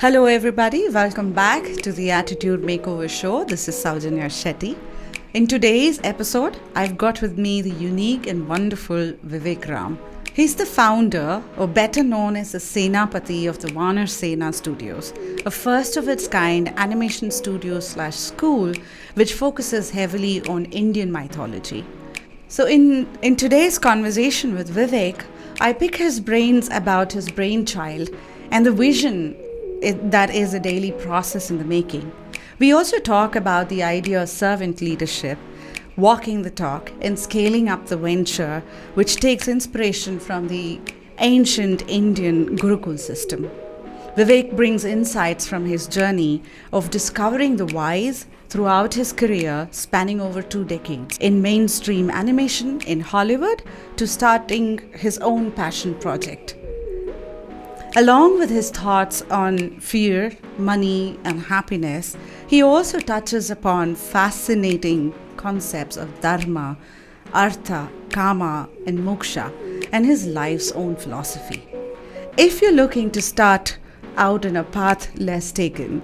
Hello, everybody. Welcome back to the Attitude Makeover show. This is Saujanya Shetty. In today's episode, I've got with me the unique and wonderful Vivek Ram. He's the founder, or better known as the Senapati of the Vaanarsena Studios, a first of its kind animation studio/school which focuses heavily on Indian mythology. So, in today's conversation with Vivek, I pick his brains about his brainchild and the vision that is a daily process in the making. We also talk about the idea of servant leadership, walking the talk, and scaling up the venture, which takes inspiration from the ancient Indian Gurukul system. Vivek brings insights from his journey of discovering the whys throughout his career, spanning over 2 decades in mainstream animation in Hollywood, to starting his own passion project. Along with his thoughts on fear, money, and happiness, he also touches upon fascinating concepts of Dharma, Artha, Kama, and Moksha, and his life's own philosophy. If you're looking to start out in a path less taken,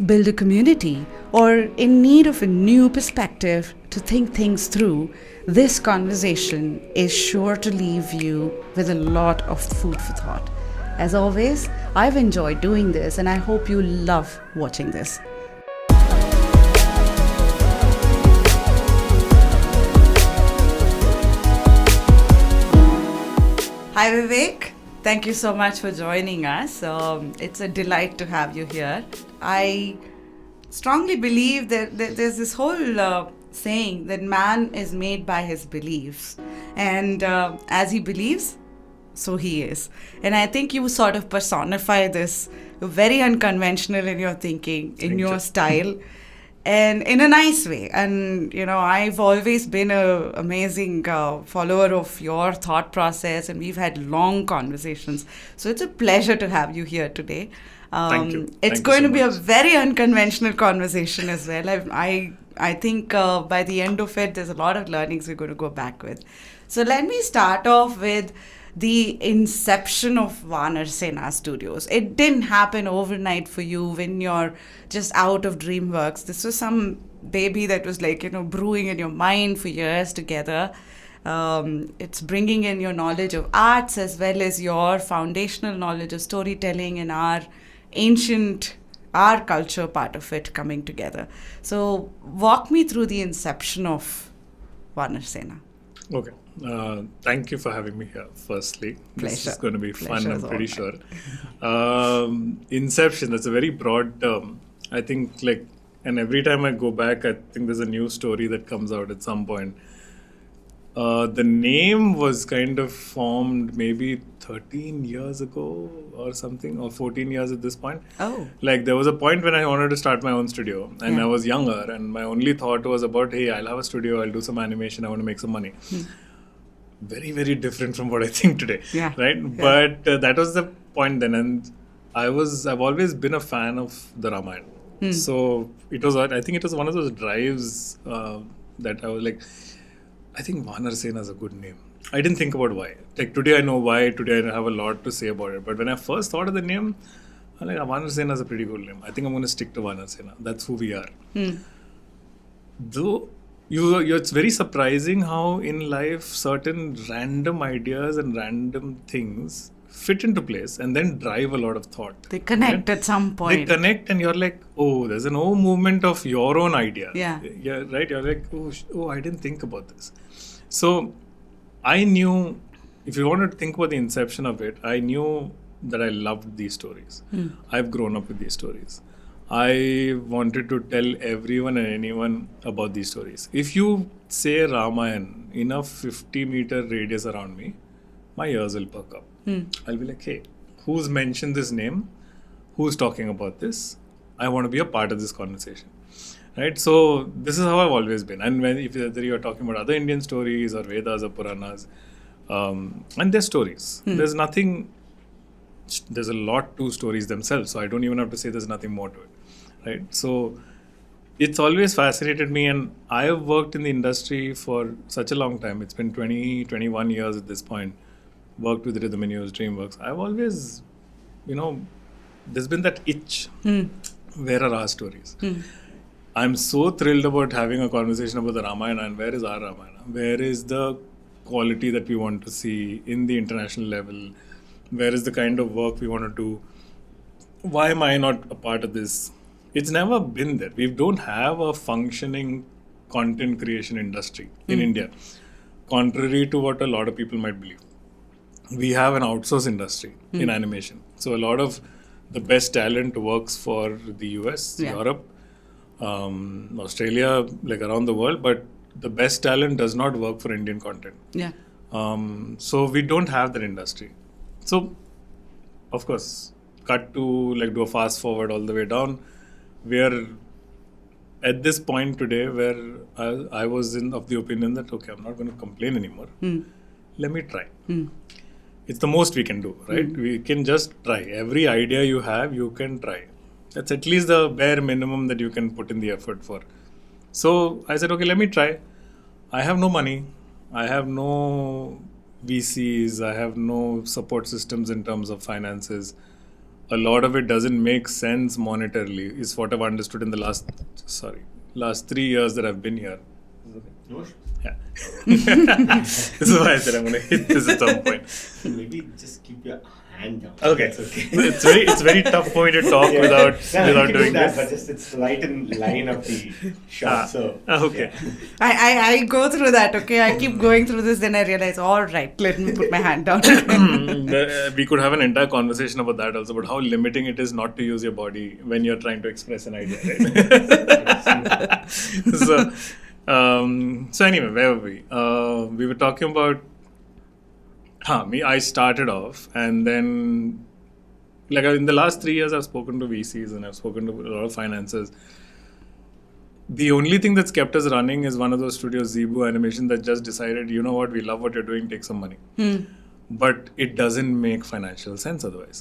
build a community, or in need of a new perspective to think things through, this conversation is sure to leave you with a lot of food for thought. As always, I've enjoyed doing this and I hope you love watching this. Hi Vivek, thank you so much for joining us. It's a delight to have you here. I strongly believe that there's this whole saying that man is made by his beliefs, and as he believes, so he is. And I think you sort of personify this, very unconventional in your thinking, in your style, and in a nice way. And, I've always been an amazing follower of your thought process, and we've had long conversations. So it's a pleasure to have you here today. Thank you. It's going to be a very unconventional conversation as well. I think by the end of it, there's a lot of learnings we're going to go back with. So let me start off with the inception of Vaanarsena Studios. It didn't happen overnight for you when you're just out of DreamWorks. This was some baby that was brewing in your mind for years together. It's bringing in your knowledge of arts as well as your foundational knowledge of storytelling and our culture part of it coming together. So walk me through the inception of Vaanarsena. Okay. Thank you for having me here, firstly. Pleasure. This is going to be fun, Pleasure I'm pretty sure. Inception, that's a very broad term. I think, and every time I go back, I think there's a new story that comes out at some point. The name was kind of formed maybe 13 years ago or something, or 14 years at this point. Oh. There was a point when I wanted to start my own studio, and I was younger, and my only thought was about, hey, I'll have a studio, I'll do some animation, I want to make some money. Very, very different from what I think today, right? Yeah. But that was the point then, and I've always been a fan of the Ramayana. So I think it was one of those drives that I was like, I think Vaanarsena is a good name. I didn't think about why. Today I know why, today I have a lot to say about it. But when I first thought of the name, I'm like, Vaanarsena is a pretty good name. I think I'm going to stick to Vaanarsena. That's who we are. Though, it's very surprising how in life certain random ideas and random things fit into place and then drive a lot of thought. They connect at some point. They connect and you're like, oh, there's an movement of your own idea. Yeah, right? You're like, oh, I didn't think about this. So I knew, if you wanted to think about the inception of it, I knew that I loved these stories. I've grown up with these stories. I wanted to tell everyone and anyone about these stories. If you say Ramayana in a 50-meter radius around me, my ears will perk up. I'll be like, hey, who's mentioned this name? Who's talking about this? I want to be a part of this conversation. Right? So this is how I've always been. And whether you're talking about other Indian stories or Vedas or Puranas, and they're stories. There's a lot to stories themselves. So I don't even have to say there's nothing more to it. Right? So it's always fascinated me, and I have worked in the industry for such a long time. It's been 21 years at this point. Worked with Rhythm and News, DreamWorks. I've always, there's been that itch. Where are our stories? I'm so thrilled about having a conversation about the Ramayana, and where is our Ramayana? Where is the quality that we want to see in the international level? Where is the kind of work we want to do? Why am I not a part of this? It's never been there. We don't have a functioning content creation industry in India, contrary to what a lot of people might believe. We have an outsource industry in animation. So a lot of the best talent works for the US, Europe, Australia, like around the world, but the best talent does not work for Indian content. Yeah. So we don't have that industry. So, of course, cut to like do a fast forward all the way down. We are at this point today where I was of the opinion that, okay, I'm not going to complain anymore. Let me try. It's the most we can do, right? We can just try. Every idea you have, you can try. That's at least the bare minimum that you can put in the effort for. So I said, okay, let me try. I have no money. I have no VCs. I have no support systems in terms of finances. A lot of it doesn't make sense monetarily, is what I've understood in the last 3 years that I've been here. Yeah. This is why I said I'm going to hit this at some point. Maybe just keep your hand down. Okay. That's okay. It's very tough for me to talk without doing that, this. but just it's right in line of the shot. Okay. I go through that, okay? I keep going through this, then I realize, all right, let me put my hand down. We could have an entire conversation about that also, about how limiting it is not to use your body when you're trying to express an idea, right? So anyway, where were we? We were talking about I started off, and then like in the last 3 years I've spoken to VCs and I've spoken to a lot of financiers. The only thing that's kept us running is one of those studios, Zebu Animation, that just decided, you know what, we love what you're doing, take some money. But it doesn't make financial sense otherwise.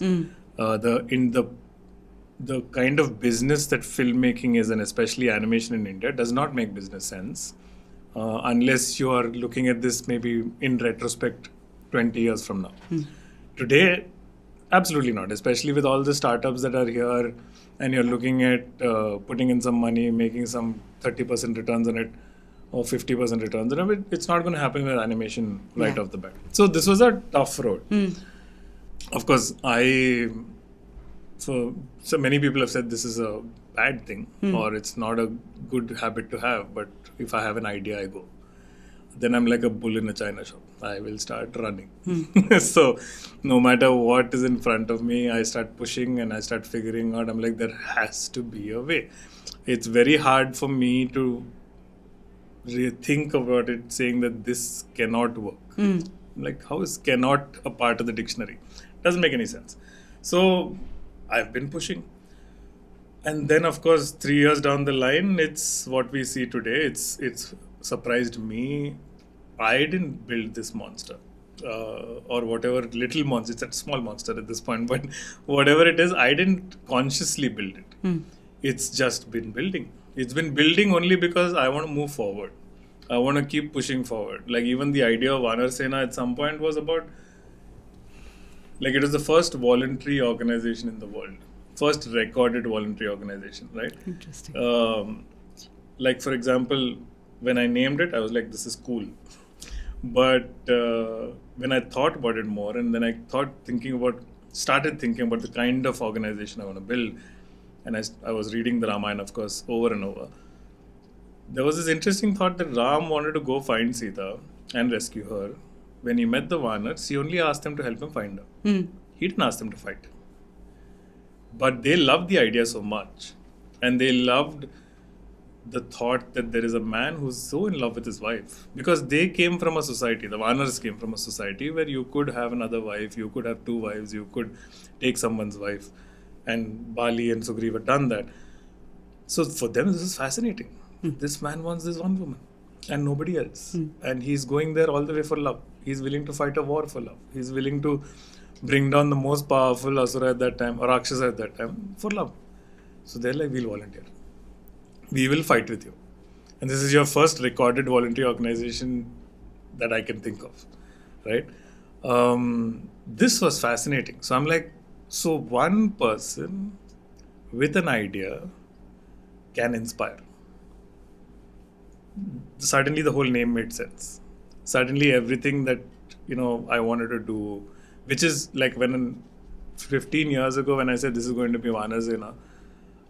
The kind of business that filmmaking is, and especially animation in India, does not make business sense unless you are looking at this maybe in retrospect 20 years from now. Today, absolutely not, especially with all the startups that are here and you're looking at putting in some money, making some 30% returns on it or 50% returns on it. It's not going to happen with animation right off the bat. So this was a tough road. Of course, so many people have said this is a bad thing or it's not a good habit to have, but if I have an idea, I go. Then I'm like a bull in a china shop. I will start running. So no matter what is in front of me, I start pushing and I start figuring out. I'm like, there has to be a way. It's very hard for me to think about it, saying that this cannot work. Like, how is cannot a part of the dictionary? Doesn't make any sense. So I've been pushing. And then, of course, 3 years down the line, it's what we see today. It's surprised me. I didn't build this monster or whatever little monster. It's a small monster at this point, but whatever it is, I didn't consciously build it. It's just been building. It's been building only because I want to move forward. I want to keep pushing forward. Like even the idea of Vaanarsena at some point was about, like it was the first voluntary organization in the world. First recorded voluntary organization, right? Interesting. Like for example, when I named it, I was like, this is cool. But when I thought about it more, and then I started thinking about the kind of organization I want to build, and I was reading the Ramayana, of course, over and over. There was this interesting thought that Ram wanted to go find Sita and rescue her. When he met the Vanars, he only asked them to help him find her. He didn't ask them to fight. But they loved the idea so much, and they loved the thought that there is a man who's so in love with his wife, because they came from a society, the Vanars came from a society where you could have another wife, you could have two wives, you could take someone's wife, and Bali and Sugriva had done that. So for them this is fascinating. This man wants this one woman and nobody else, and he's going there all the way for love. He's willing to fight a war for love. He's willing to bring down the most powerful Asura at that time, or Rakshasa at that time, for love. So they're like, we'll volunteer. We will fight with you. And this is your first recorded voluntary organization that I can think of, right? This was fascinating. So I'm like, So one person with an idea can inspire. Suddenly the whole name made sense. Suddenly everything that I wanted to do, which is like 15 years ago when I said this is going to be Vaanarsena,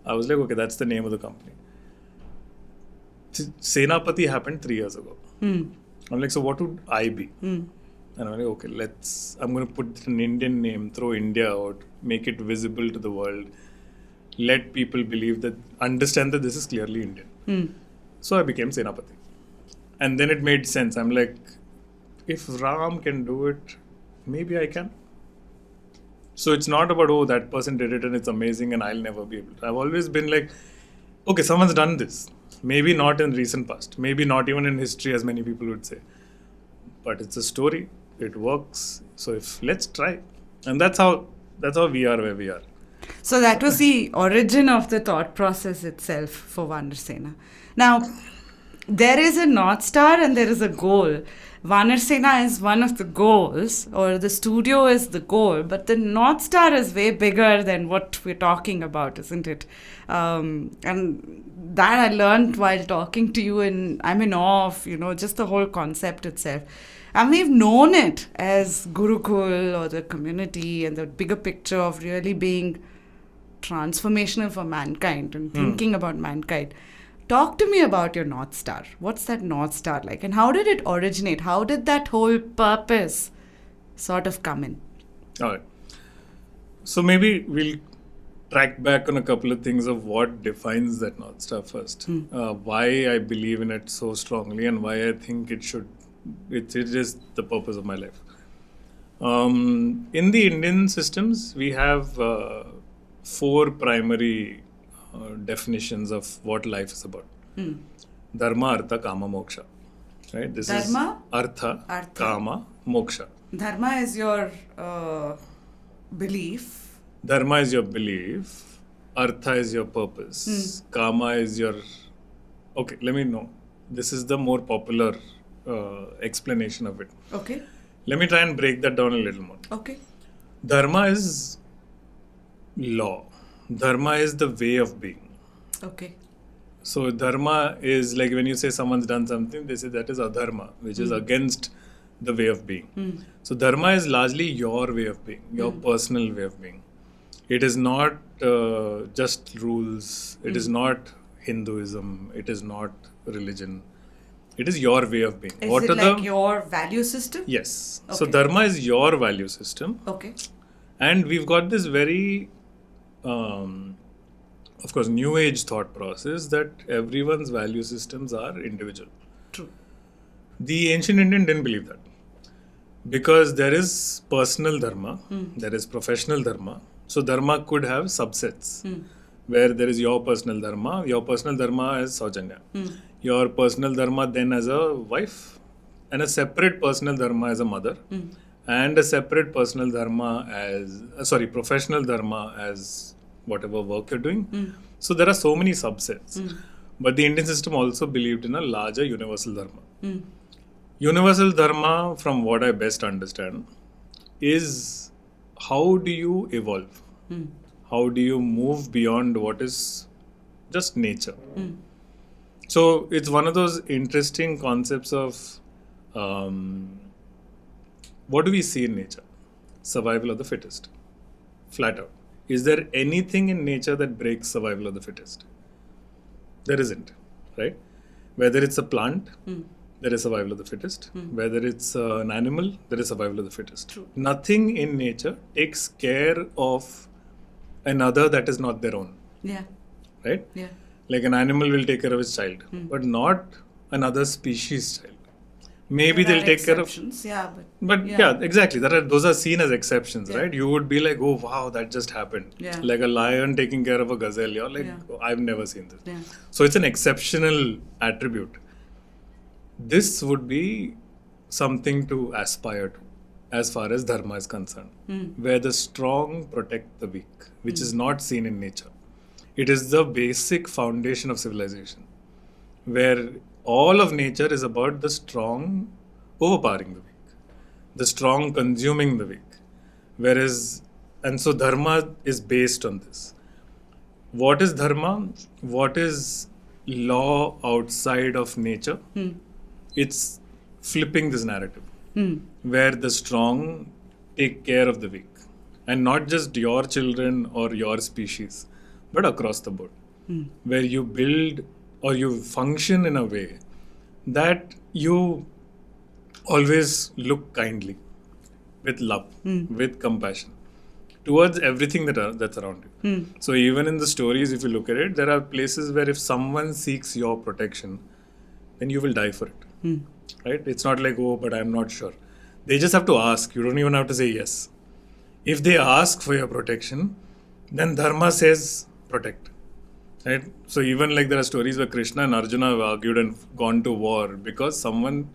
I was like, okay, that's the name of the company. Senapati happened 3 years ago. I'm like, so what would I be? And I'm like, okay, I'm going to put an Indian name, throw India out, make it visible to the world, let people understand that this is clearly Indian. So I became Senapati. And then it made sense. I'm like, if Ram can do it, maybe I can. So it's not about, oh, that person did it and it's amazing and I'll never be able to. I've always been like, okay, someone's done this. Maybe not in recent past. Maybe not even in history, as many people would say. But it's a story. It works. So let's try. And that's how we are where we are. So that was the origin of the thought process itself for Vaanarsena. Now, there is a North Star and there is a goal. Vaanarsena is one of the goals, or the studio is the goal, but the North Star is way bigger than what we're talking about, isn't it? And that I learned while talking to you, and I'm in awe of, just the whole concept itself. And we've known it as Gurukul or the community and the bigger picture of really being transformational for mankind and thinking about mankind. Talk to me about your North Star. What's that North Star like? And how did it originate? How did that whole purpose sort of come in? All right. So maybe we'll track back on a couple of things of what defines that North Star first. Why I believe in it so strongly and why I think it is the purpose of my life. In the Indian systems, we have 4 primary definitions of what life is about. Dharma, Artha, Kama, Moksha. Right? This Dharma, is Artha, Kama, Moksha. Dharma is your belief. Dharma is your belief. Artha is your purpose. Kama is your... Okay, let me know. This is the more popular explanation of it. Okay. Let me try and break that down a little more. Okay. Dharma is law. Dharma is the way of being. Okay. So Dharma is like when you say someone's done something, they say that is adharma, which is against the way of being. So Dharma is largely your way of being, your personal way of being. It is not just rules. It is not Hinduism. It is not religion. It is your way of being. Is it like your value system? Yes. Okay. So Dharma is your value system. Okay. And we've got this very, of course, new age thought process that everyone's value systems are individual. True. The ancient Indian didn't believe that. Because there is personal dharma, there is professional dharma. So dharma could have subsets. Where there is your personal dharma as Saujanya. Your personal dharma then as a wife, and a separate personal dharma as a mother, and a separate personal dharma as, professional dharma as whatever work you're doing. So there are so many subsets. But the Indian system also believed in a larger universal dharma. Universal dharma, from what I best understand, is how do you evolve? How do you move beyond what is just nature? So it's one of those interesting concepts of what do we see in nature? Survival of the fittest. Flat out. Is there anything in nature that breaks survival of the fittest? There isn't, right? Whether it's a plant, there is survival of the fittest. Whether it's an animal, there is survival of the fittest. True. Nothing in nature takes care of another that is not their own. Yeah. Right? Yeah. Like an animal will take care of its child, but not another species' child. Maybe There they'll are take care of... exceptions, yeah, But yeah, exactly. Those are seen as exceptions, Yeah. right? You would be like, oh, wow, that just happened. Yeah. Like a lion taking care of a gazelle. You're like, Yeah. oh, I've never seen this. Yeah. So it's an exceptional attribute. This would be something to aspire to as far as dharma is concerned, where the strong protect the weak, which is not seen in nature. It is the basic foundation of civilization, where all of nature is about the strong overpowering the weak, the strong consuming the weak. Whereas And so Dharma is based on this. What is Dharma? What is law outside of nature? It's flipping this narrative where the strong take care of the weak. And not just your children or your species, but across the board. Where you build or you function in a way that you always look kindly, with love, with compassion, towards everything that's around you. So even in the stories, if you look at it, there are places where if someone seeks your protection, then you will die for it. Right? It's not like, oh, but I'm not sure. They just have to ask. You don't even have to say yes. If they ask for your protection, then Dharma says protect. Right? So even like there are stories where Krishna and Arjuna have argued and gone to war because someone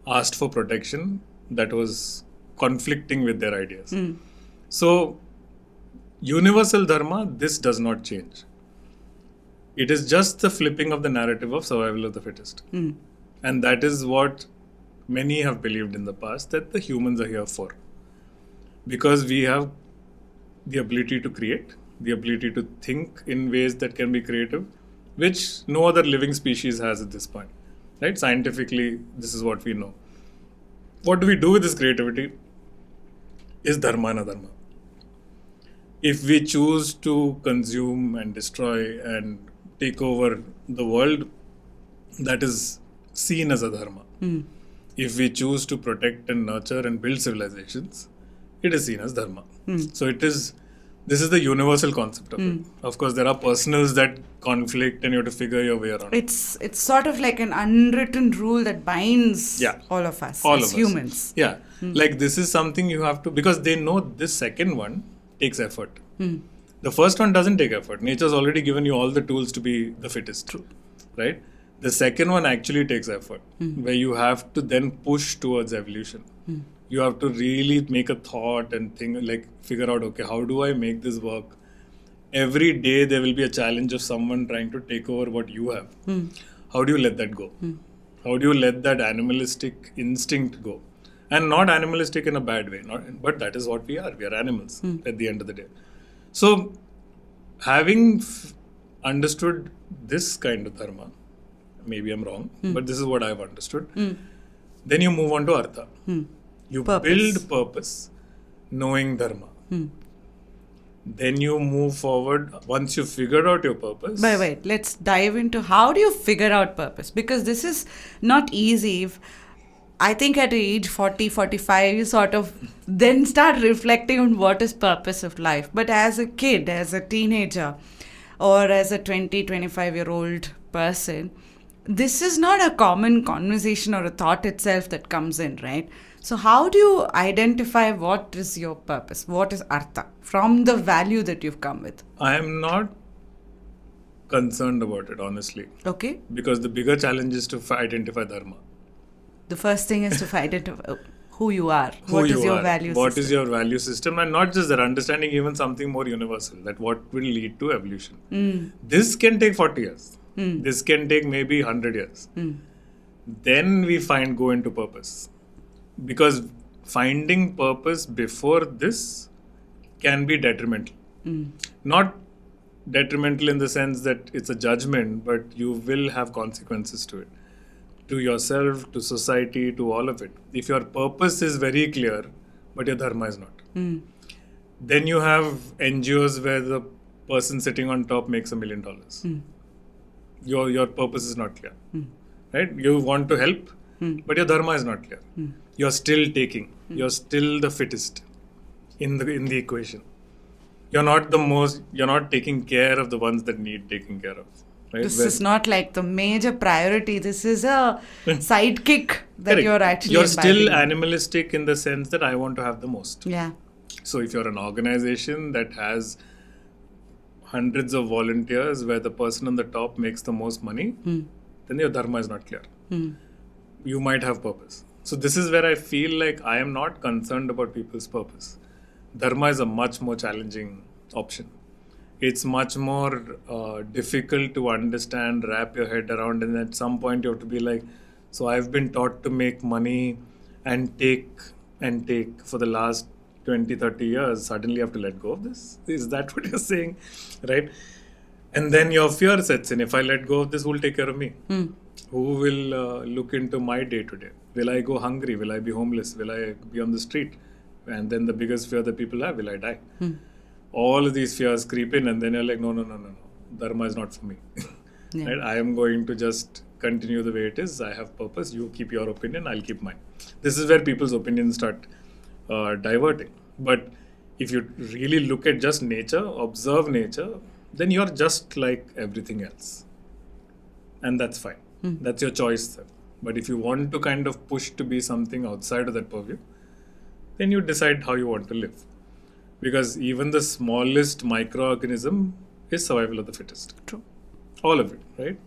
asked for protection that was conflicting with their ideas. So universal Dharma, this does not change. It is just the flipping of the narrative of survival of the fittest. And that is what many have believed in the past, that the humans are here for. Because we have the ability to create, the ability to think in ways that can be creative, which no other living species has at this point. Right? Scientifically, this is what we know. What do we do with this creativity? Is Dharma and Adharma. If we choose to consume and destroy and take over the world, that is seen as a Dharma. If we choose to protect and nurture and build civilizations, it is seen as Dharma. So this is the universal concept of it. Of course, there are personals that conflict and you have to figure your way around. It's sort of like an unwritten rule that binds all of us as humans. Yeah. Like this is something you have to, because they know this second one takes effort. The first one doesn't take effort. Nature's already given you all the tools to be the fittest. True. Right? The second one actually takes effort, where you have to then push towards evolution. You have to really make a thought and think, like figure out, okay, how do I make this work? Every day there will be a challenge of someone trying to take over what you have. How do you let that go? How do you let that animalistic instinct go? And not animalistic in a bad way, but that is what we are. We are animals at the end of the day. So having understood this kind of Dharma, maybe I'm wrong, but this is what I've understood. Then you move on to Artha. You build purpose, knowing Dharma. Then you move forward once you've figured out your purpose. But wait, let's dive into how do you figure out purpose? Because this is not easy. I think at age 40, 45, you sort of then start reflecting on what is purpose of life. But as a kid, as a teenager, or as a 20, 25-year-old person, this is not a common conversation or a thought itself that comes in, right? So how do you identify what is your purpose? What is Artha from the value that you've come with? I am not concerned about it, honestly. Okay. Because the bigger challenge is to identify Dharma. The first thing is to identify who you are. What is your value system? What is your value system? And not just that, understanding even something more universal, that what will lead to evolution. This can take 40 years. This can take maybe 100 years. Then we go into purpose. Because finding purpose before this can be detrimental. Not detrimental in the sense that it's a judgment, but you will have consequences to it. To yourself, to society, to all of it. If your purpose is very clear, but your Dharma is not. Then you have NGOs where the person sitting on top makes $1 million. Your purpose is not clear. Right? You want to help, but your Dharma is not clear. You're still taking. You're still the fittest in the equation. You're not taking care of the ones that need taking care of. Right? This is not like the major priority. This is a sidekick that Correct. you're actually You're imbibing. still animalistic in the sense that I want to have the most. Yeah. So if you're an organization that has hundreds of volunteers where the person on the top makes the most money, then your Dharma is not clear. You might have purpose. So this is where I feel like I am not concerned about people's purpose. Dharma is a much more challenging option. It's much more difficult to understand, wrap your head around, and at some point you have to be like, so I've been taught to make money and take for the last 20, 30 years, suddenly you have to let go of this? Is that what you're saying? Right? And then your fear sets in. If I let go of this, who will take care of me? Who will look into my day to day? Will I go hungry? Will I be homeless? Will I be on the street? And then the biggest fear that people have, will I die? All of these fears creep in, and then you're like, no. Dharma is not for me. Yeah. Right? I am going to just continue the way it is. I have purpose. You keep your opinion. I'll keep mine. This is where people's opinions start diverting. But if you really look at just nature, observe nature, then you're just like everything else. And that's fine. That's your choice then. But if you want to kind of push to be something outside of that purview, then you decide how you want to live. Because even the smallest microorganism is survival of the fittest. True. All of it, right?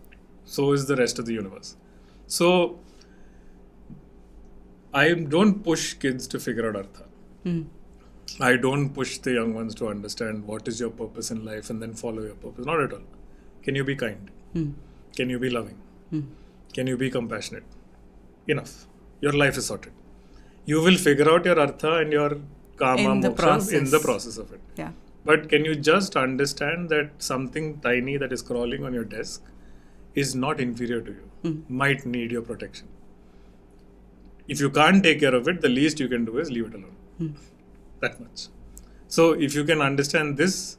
So is the rest of the universe. So I don't push kids to figure out Artha. I don't push the young ones to understand what is your purpose in life and then follow your purpose. Not at all. Can you be kind? Can you be loving? Can you be compassionate? Enough. Your life is sorted. You will figure out your Artha and your Kama In the Moksha process. in the process of it. Yeah. But can you just understand that something tiny that is crawling on your desk is not inferior to you, might need your protection. If you can't take care of it, the least you can do is leave it alone. That much. So if you can understand this,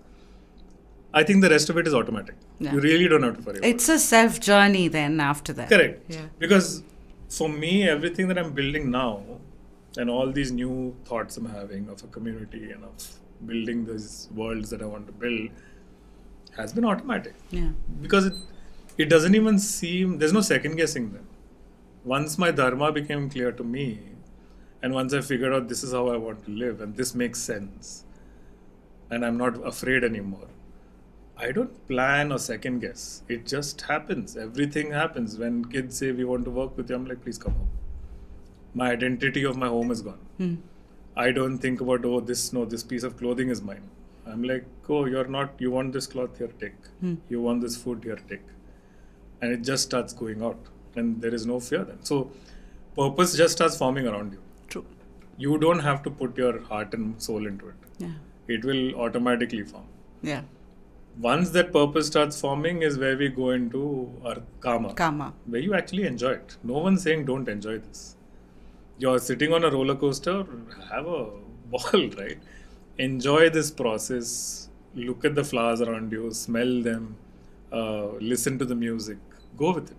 I think the rest of it is automatic. Yeah. You really don't have to worry about it. It's a self journey then after that. Correct. Yeah. Because for me, everything that I'm building now and all these new thoughts I'm having of a community and of building these worlds that I want to build has been automatic. Yeah. Because it doesn't even seem, there's no second guessing them. Once my Dharma became clear to me, and once I figured out this is how I want to live and this makes sense, and I'm not afraid anymore, I don't plan or second guess. It just happens. Everything happens. When kids say we want to work with you, I'm like, please come home. My identity of my home is gone. I don't think about, this piece of clothing is mine. I'm like, you want this cloth, here, take. You want this food, here, take. And it just starts going out. And there is no fear then. So purpose just starts forming around you. True. You don't have to put your heart and soul into it. Yeah. It will automatically form. Yeah. Once that purpose starts forming is where we go into our karma, where you actually enjoy it. No one's saying don't enjoy this. You're sitting on a roller coaster, have a ball, right? Enjoy this process. Look at the flowers around you, smell them, listen to the music, go with it.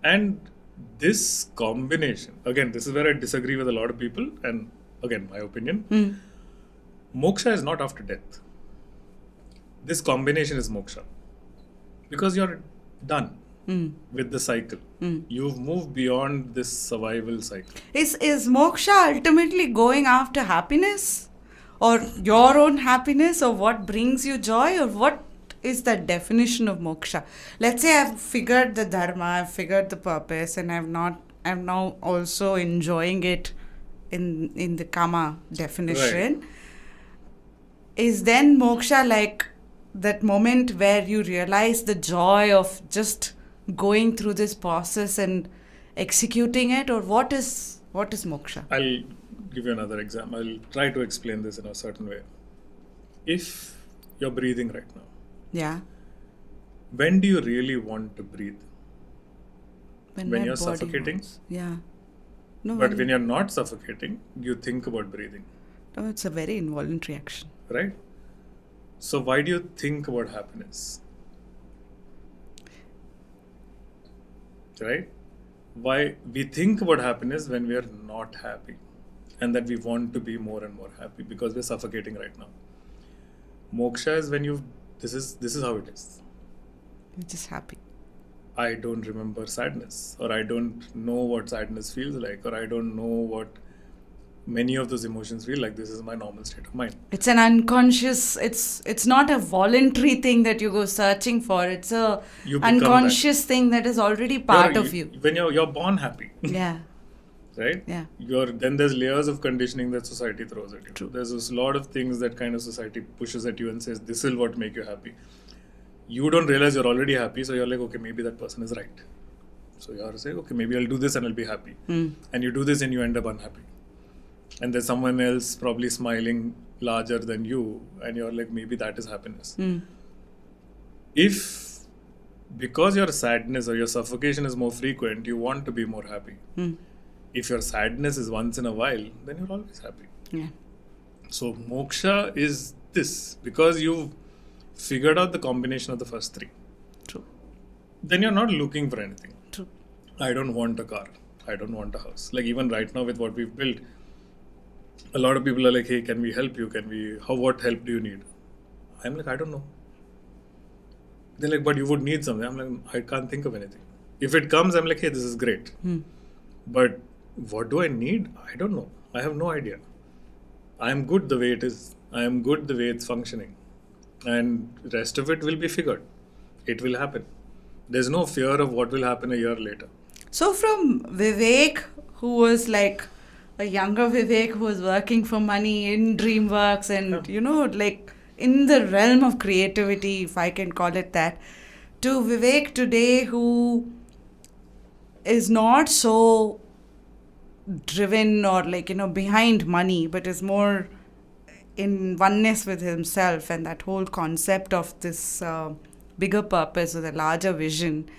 And this combination, again, this is where I disagree with a lot of people, and again, my opinion, moksha is not after death. This combination is moksha. Because you're done with the cycle. You've moved beyond this survival cycle. Is moksha ultimately going after happiness? Or your own happiness? Or what brings you joy? Or what is the definition of moksha? Let's say I've figured the dharma, I've figured the purpose, and I'm now also enjoying it in the kama definition. Right. Is then moksha like that moment where you realize the joy of just going through this process and executing it, or what is moksha? I'll give you another example. I'll try to explain this in a certain way. If you're breathing right now, Yeah. when do you really want to breathe? When When my you're body suffocating? wants. Yeah. No, But when you're not suffocating, you think about breathing, no, it's a very involuntary action. right? So why do you think about happiness? Right? Why we think about happiness when we are not happy, and that we want to be more and more happy because we're suffocating right now. Moksha is when this is how it is. You're just happy. I don't remember sadness, or I don't know what sadness feels like, or I don't know what many of those emotions feel like. This is my normal state of mind. It's an unconscious, it's not a voluntary thing that you go searching for. It's a You become unconscious thing that is already part of you. When you're born happy, Yeah. right? Yeah. Then there's layers of conditioning that society throws at you. True. There's a lot of things that kind of society pushes at you and says, this is what make you happy. You don't realize you're already happy, so you're like, okay, maybe that person is right. So you're saying, okay, maybe I'll do this and I'll be happy. And you do this and you end up unhappy. and there's someone else probably smiling larger than you, and you're like, maybe that is happiness. If because your sadness or your suffocation is more frequent, you want to be more happy. If your sadness is once in a while, then you're always happy. Yeah. So moksha is this, because you've figured out the combination of the first three. True. Then you're not looking for anything. True. I don't want a car. I don't want a house. Like even right now with what we've built, a lot of people are like, hey, can we help you? What help do you need? I'm like, I don't know. They're like, but you would need something. I'm like, I can't think of anything. If it comes, I'm like, hey, this is great. But what do I need? I don't know. I have no idea. I'm good the way it is. I am good the way it's functioning. And the rest of it will be figured. It will happen. There's no fear of what will happen a year later. So from Vivek, who was like a younger Vivek who was working for money in DreamWorks and, like in the realm of creativity, if I can call it that, to Vivek today who is not so driven or behind money, but is more in oneness with himself and that whole concept of this bigger purpose or the larger vision.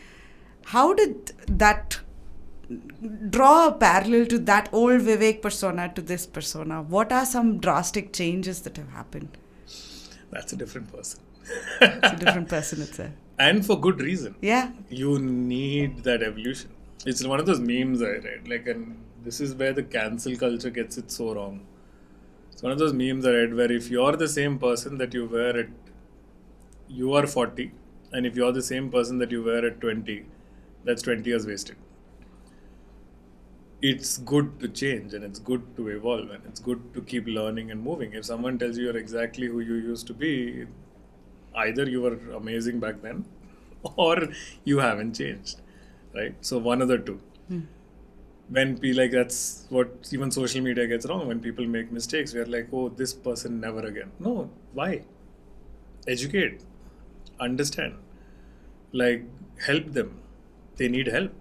How did that draw a parallel to that old Vivek persona to this persona? What are some drastic changes that have happened? That's a different person. It's a different person itself. And for good reason. Yeah. You need that evolution. It's one of those memes I read. And this is where the cancel culture gets it so wrong. It's one of those memes I read where if you're the same person that you were at, you are 40, and if you're the same person that you were at 20, that's 20 years wasted. It's good to change and it's good to evolve and it's good to keep learning and moving. If someone tells you you're exactly who you used to be, either you were amazing back then or you haven't changed, right? So one of the two. When that's what even social media gets wrong. When people make mistakes, we are like, oh, this person never again. No, why? Educate, understand, help them. They need help.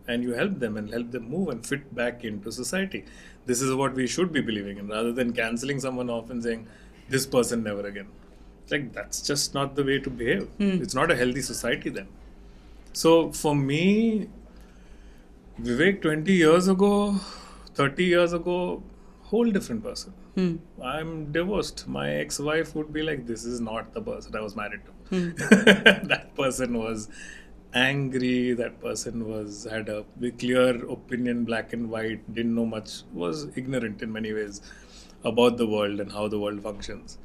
And you help them and help them move and fit back into society. This is what we should be believing in, rather than cancelling someone off and saying, this person never again. That's just not the way to behave. It's not a healthy society then. So for me, Vivek 20 years ago, 30 years ago, whole different person. I'm divorced. My ex-wife would be like, this is not the person I was married to. That person was angry, that person had a clear opinion, black and white, didn't know much, was ignorant in many ways about the world and how the world functions.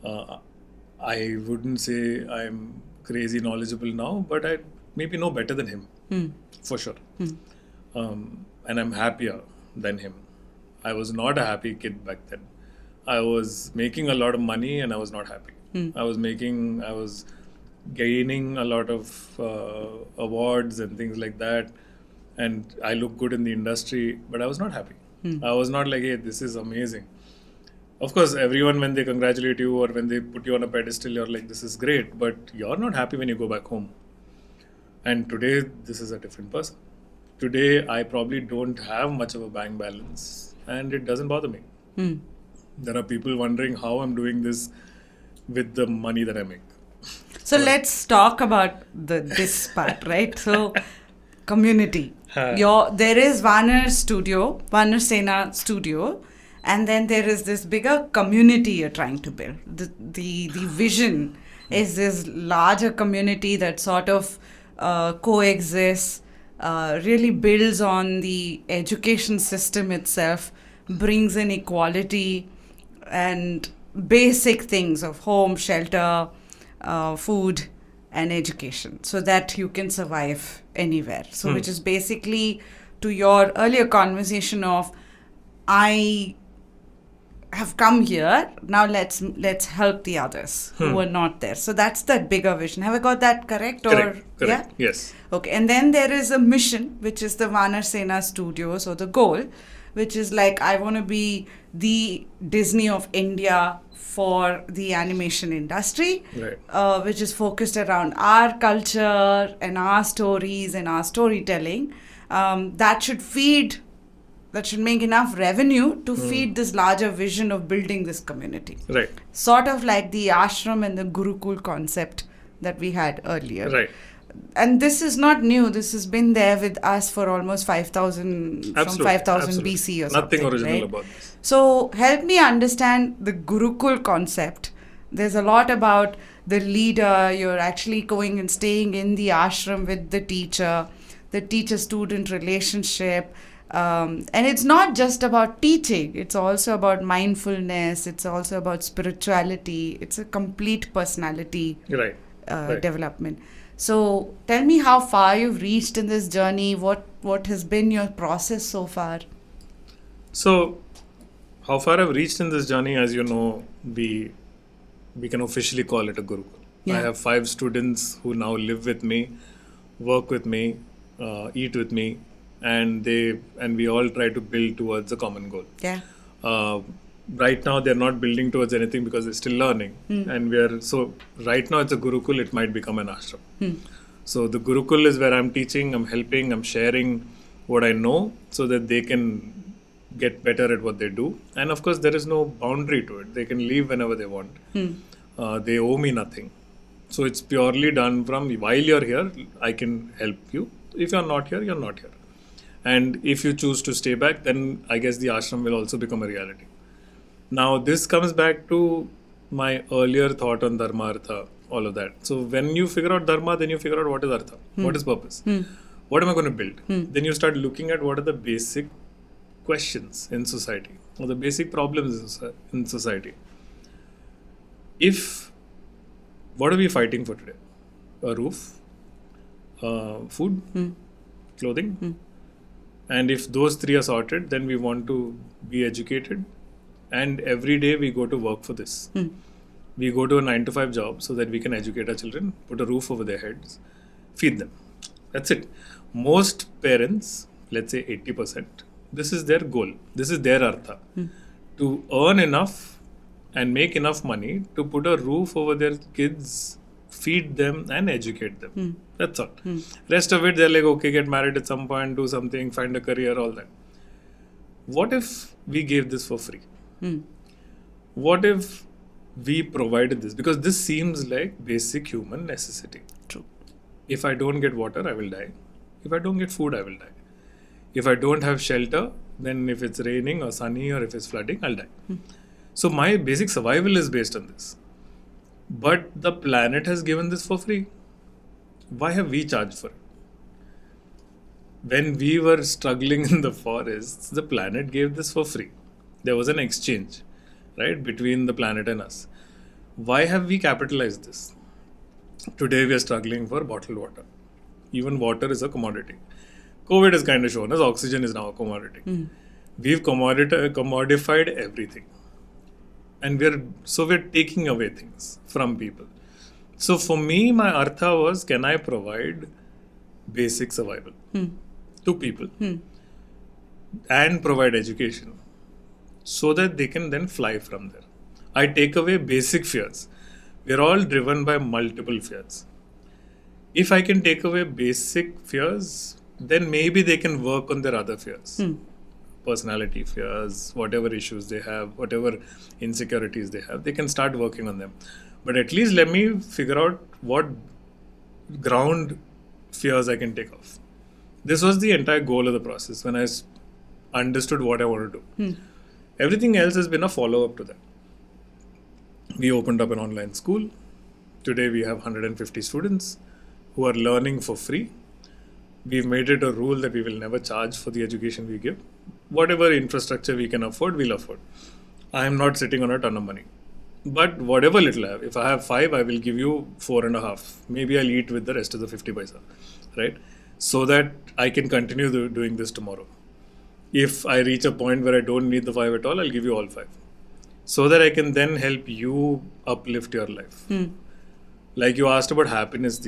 I wouldn't say I'm crazy knowledgeable now, but I maybe know better than him, for sure. And I'm happier than him. I was not a happy kid back then. I was making a lot of money and I was not happy. I was gaining a lot of awards and things like that, and I look good in the industry, but I was not happy. I was not like, hey, this is amazing. Of course, everyone, when they congratulate you or when they put you on a pedestal, you're like, this is great, but you're not happy when you go back home. And today, this is a different person. Today, I probably don't have much of a bank balance, and it doesn't bother me. There are people wondering how I'm doing this with the money that I make. So let's talk about this part, right? So, community. There is Vaanarsena Studio, and then there is this bigger community you're trying to build. The vision is this larger community that sort of coexists, really builds on the education system itself, brings in equality and basic things of home, shelter, food and education, so that you can survive anywhere. So which is basically to your earlier conversation of, I have come here, now let's help the others who are not there. So that's that bigger vision. Have I got that correct? Correct. Yeah? Yes. Okay. And then there is a mission, which is the Vaanarsena Studios, or the goal, which is I want to be the Disney of India for the animation industry, right. Which is focused around our culture and our stories and our storytelling. That should feed that should make enough revenue to feed this larger vision of building this community. Right. Sort of like the ashram and the Gurukul concept that we had earlier. Right. And this is not new. This has been there with us for almost 5,000, from 5,000 BC or something. Nothing original right? about this. So help me understand the Gurukul concept. There's a lot about the leader. You're actually going and staying in the ashram with the teacher-student relationship. And it's not just about teaching. It's also about mindfulness. It's also about spirituality. It's a complete personality Right. development. So tell me how far you've reached in this journey. What has been your process so far? So, how far I've reached in this journey, as you know, we can officially call it a Gurukul. Yeah. I have 5 students who now live with me, work with me, eat with me, and we all try to build towards a common goal. Yeah. Right now, they're not building towards anything because they're still learning, and so right now it's a Gurukul. It might become an ashram. So the Gurukul is where I'm teaching, I'm helping, I'm sharing what I know, so that they can get better at what they do. And of course, there is no boundary to it. They can leave whenever they want. They owe me nothing. So it's purely done from while you're here, I can help you. If you're not here, you're not here. And if you choose to stay back, then I guess the ashram will also become a reality. Now, this comes back to my earlier thought on Dharma, Artha, all of that. So when you figure out Dharma, then you figure out what is Artha, what is purpose, what am I going to build? Then you start looking at what are the basic questions in society or the basic problems in society. What are we fighting for today? A roof, food, clothing. And if those 3 are sorted, then we want to be educated. And every day we go to work for this. We go to a 9-to-5 job so that we can educate our children, put a roof over their heads, feed them. That's it. Most parents, let's say 80%, this is their goal. This is their Artha. To earn enough and make enough money to put a roof over their kids, feed them and educate them. That's all. Rest of it, they're like, okay, get married at some point, do something, find a career, all that. What if we gave this for free? What if we provided this? Because this seems like basic human necessity. True. If I don't get water, I will die. If I don't get food, I will die. If I don't have shelter, then if it's raining or sunny or if it's flooding, I'll die. So my basic survival is based on this. But the planet has given this for free. Why have we charged for it? When we were struggling in the forests, the planet gave this for free. There was an exchange, right, between the planet and us. Why have we capitalized this? Today we are struggling for bottled water. Even water is a commodity. COVID has kind of shown us oxygen is now a commodity. We've commodified everything. And we're taking away things from people. So for me, my Artha was, can I provide basic survival to people and provide education so that they can then fly from there. I take away basic fears. We're all driven by multiple fears. If I can take away basic fears, then maybe they can work on their other fears. Personality fears, whatever issues they have, whatever insecurities they have, they can start working on them. But at least let me figure out what ground fears I can take off. This was the entire goal of the process when I understood what I want to do. Everything else has been a follow-up to that. We opened up an online school. Today we have 150 students who are learning for free. We've made it a rule that we will never charge for the education we give. Whatever infrastructure we can afford, we'll afford. I am not sitting on a ton of money. But whatever little I have, if I have 5, I will give you 4.5. Maybe I'll eat with the rest of the 50 paisa, right? So that I can continue doing this tomorrow. If I reach a point where I don't need the 5 at all, I'll give you all 5. So that I can then help you uplift your life. Like you asked about happiness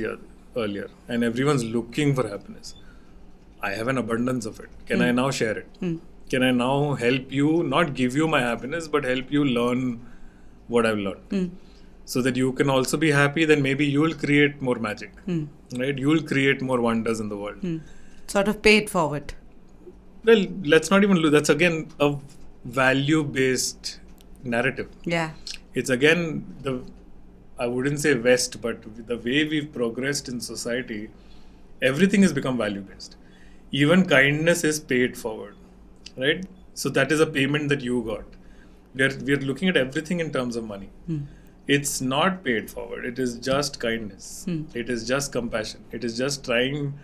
earlier, and everyone's looking for happiness. I have an abundance of it. Can I now share it? Can I now help you, not give you my happiness, but help you learn what I've learned? So that you can also be happy, then maybe you'll create more magic, right? You'll create more wonders in the world. Sort of pay it forward. Well, let's not even lose. That's again a value-based narrative. Yeah. It's again I wouldn't say West, but the way we've progressed in society, everything has become value-based. Even kindness is paid forward, right? So that is a payment that you got. We're looking at everything in terms of money. It's not paid forward. It is just kindness. It is just compassion. It is just trying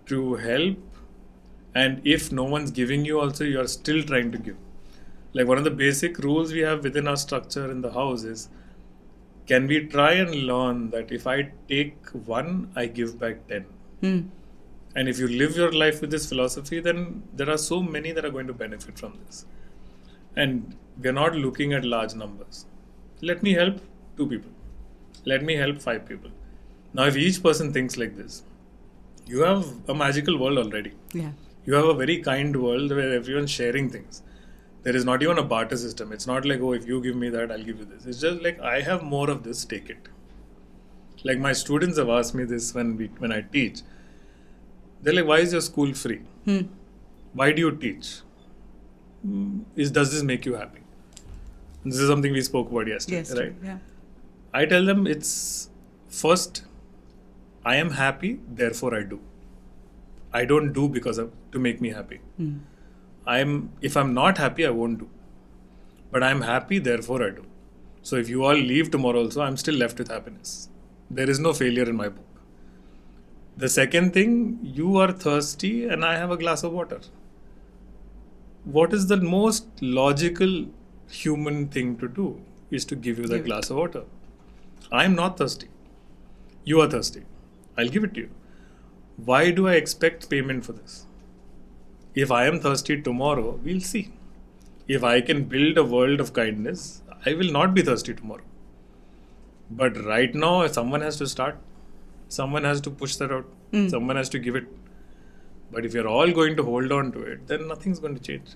to help. And if no one's giving you also, you are still trying to give. Like one of the basic rules we have within our structure in the house is, can we try and learn that if I take 1, I give back 10? And if you live your life with this philosophy, then there are so many that are going to benefit from this. And we're not looking at large numbers. Let me help 2 people. Let me help 5 people. Now, if each person thinks like this, you have a magical world already. Yeah. You have a very kind world where everyone's sharing things. There is not even a barter system. It's not like, oh, if you give me that, I'll give you this. It's just like, I have more of this, take it. Like my students have asked me this when I teach. They're like, why is your school free? Why do you teach? Does this make you happy? This is something we spoke about yesterday, right? Yeah. I tell them it's first, I am happy, therefore I do. I don't do to make me happy. If I'm not happy, I won't do. But I'm happy, therefore I do. So if you all leave tomorrow also, I'm still left with happiness. There is no failure in my book. The second thing, you are thirsty and I have a glass of water. What is the most logical human thing to do is to give you that glass of water. I'm not thirsty. You are thirsty. I'll give it to you. Why do I expect payment for this? If I am thirsty tomorrow, we'll see. If I can build a world of kindness, I will not be thirsty tomorrow. But right now, someone has to start. Someone has to push that out. Someone has to give it. But if you're all going to hold on to it, then nothing's going to change.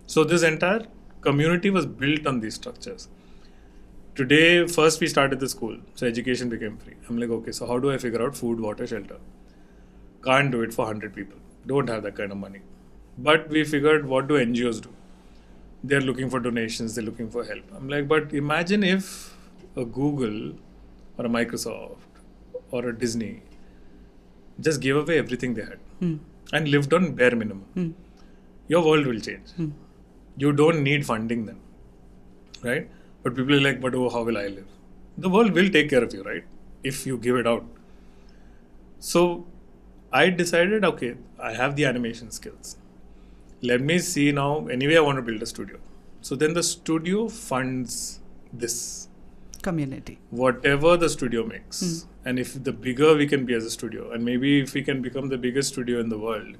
So this entire community was built on these structures. Today, first we started the school. So education became free. I'm like, okay, so how do I figure out food, water, shelter? Can't do it for 100 people. Don't have that kind of money. But we figured, what do NGOs do? They're looking for donations. They're looking for help. I'm like, but imagine if a Google or a Microsoft or a Disney just gave away everything they had and lived on bare minimum. Your world will change. You don't need funding then, right? But people are like, but oh, how will I live? The world will take care of you, right? If you give it out. So I decided, okay, I have the animation skills. Let me see now. Anyway, I want to build a studio. So then the studio funds this community. Whatever the studio makes. And if the bigger we can be as a studio, and maybe if we can become the biggest studio in the world,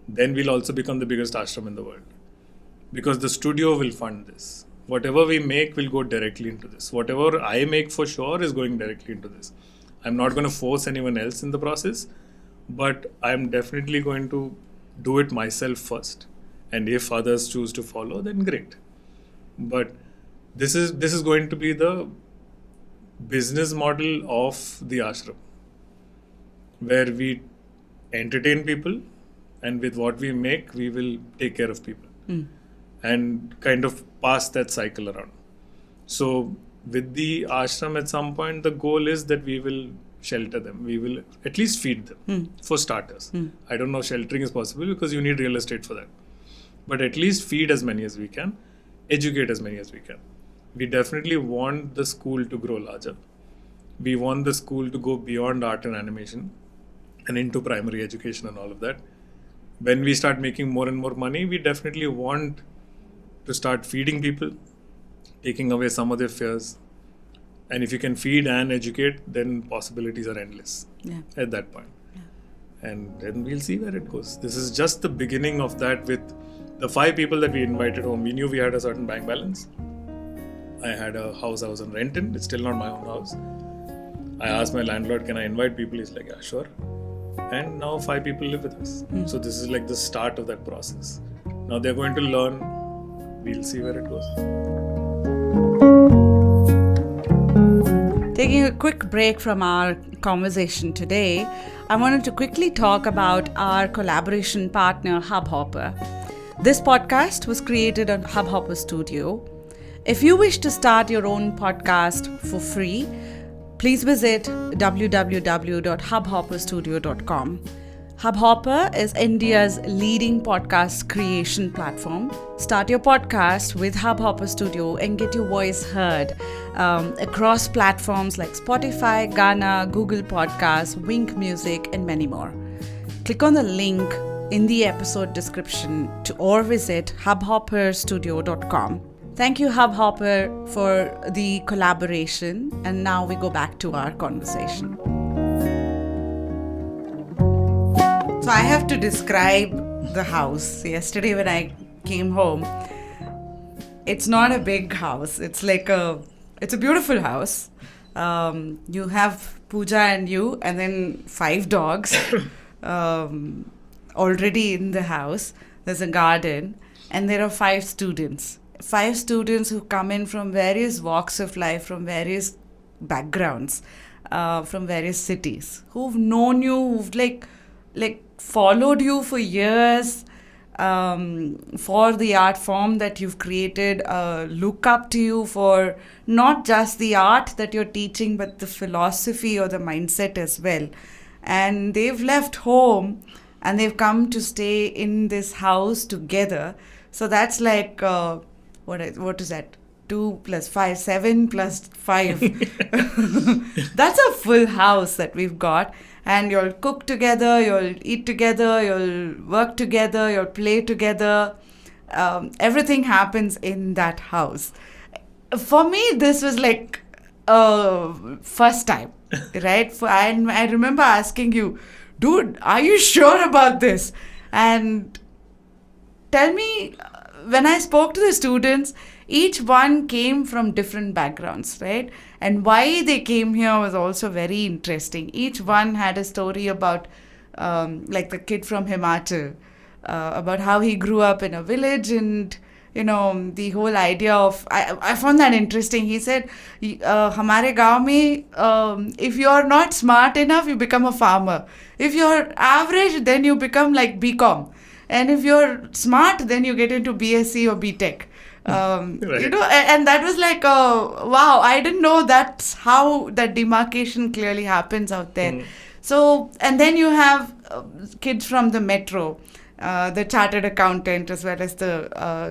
then we'll also become the biggest ashram in the world. Because the studio will fund this. Whatever we make will go directly into this. Whatever I make for sure is going directly into this. I'm not going to force anyone else in the process, but I'm definitely going to do it myself first. And if others choose to follow, then great. But this is going to be the business model of the ashram, where we entertain people, and with what we make, we will take care of people and kind of pass that cycle around. So with the ashram, at some point, the goal is that we will shelter them. We will at least feed them for starters. I don't know if sheltering is possible because you need real estate for that. But at least feed as many as we can, educate as many as we can. We definitely want the school to grow larger. We want the school to go beyond art and animation and into primary education and all of that. When we start making more and more money, we definitely want to start feeding people, taking away some of their fears. And if you can feed and educate, then possibilities are endless at that point. And then we'll see where it goes. This is just the beginning of that. With the 5 people that we invited home, we knew we had a certain bank balance. I had a house I was on rent in. It's still not my own house. I asked my landlord, can I invite people? He's like, yeah, sure. And now 5 people live with us. So this is like the start of that process. Now they're going to learn. We'll see where it goes. Taking a quick break from our conversation today, I wanted to quickly talk about our collaboration partner, Hubhopper. This podcast was created on Hubhopper Studio. If you wish to start your own podcast for free, please visit www.hubhopperstudio.com. Hubhopper is India's leading podcast creation platform. Start your podcast with Hubhopper Studio and get your voice heard across platforms like Spotify, Gaana, Google Podcasts, Wink Music, and many more. Click on the link in the episode description or visit hubhopperstudio.com. Thank you, Hubhopper, for the collaboration. And now we go back to our conversation. So I have to describe the house. Yesterday when I came home, it's not a big house. It's a beautiful house. You have Pooja and you, and then 5 dogs already in the house. There's a garden, and there are 5 students. 5 students who come in from various walks of life, from various backgrounds, from various cities, who've known you, who've like followed you for years, for the art form that you've created, look up to you for not just the art that you're teaching, but the philosophy or the mindset as well. And they've left home and they've come to stay in this house together. So that's like, what is that? 2 + 5, 7 + 5. That's a full house that we've got. And you'll cook together, you'll eat together, you'll work together, you'll play together. Everything happens in that house. For me, this was like first time, right? And I remember asking you, dude, are you sure about this? And tell me, when I spoke to the students, each one came from different backgrounds, right? And why they came here was also very interesting. Each one had a story about, like the kid from Himachal, about how he grew up in a village, and the whole idea of, I found that interesting. He said, "Hamare gaon mein, if you're not smart enough, you become a farmer. If you're average, then you become like BCom. And if you're smart, then you get into BSc or BTech." Right. And that was like, wow, I didn't know that's how that demarcation clearly happens out there. So, and then you have kids from the metro, the chartered accountant as well as the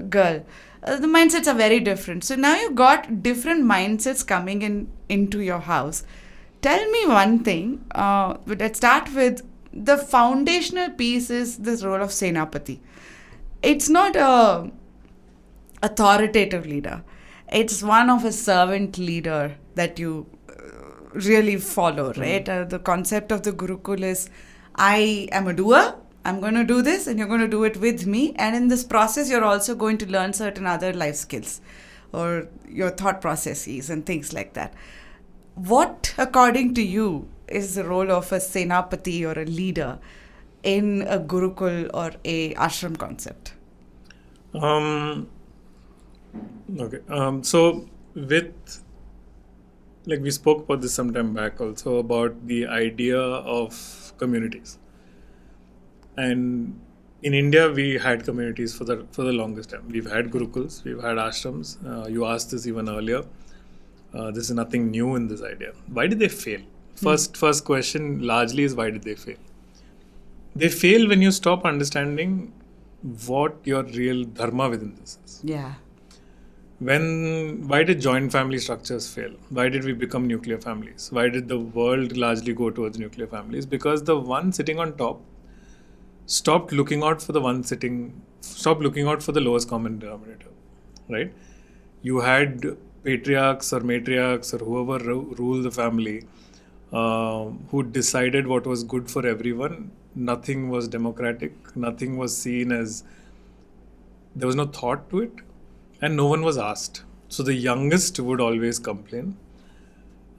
girl. The mindsets are very different. So now you've got different mindsets coming into your house. Tell me one thing, let's start with the foundational piece is this role of Senapati. It's not a authoritative leader. It's one of a servant leader that you really follow, right? The concept of the Gurukul is, I am a doer, I'm going to do this and you're going to do it with me. And in this process, you're also going to learn certain other life skills or your thought processes and things like that. What, according to you, is the role of a Senapati or a leader in a Gurukul or a ashram concept? Okay. So we spoke about this some time back also, about the idea of communities. And in India, we had communities for the longest time. We've had Gurukuls, we've had ashrams. You asked this even earlier. This is nothing new in this idea. Why did they fail? First question largely is, why did they fail? They fail when you stop understanding what your real dharma within this is. Yeah. Why did joint family structures fail? Why did we become nuclear families? Why did the world largely go towards nuclear families? Because the one sitting on top stopped looking out for the lowest common denominator, right? You had patriarchs or matriarchs or whoever ruled the family who decided what was good for everyone. Nothing was democratic. Nothing was seen as, there was no thought to it, and no one was asked. So the youngest would always complain.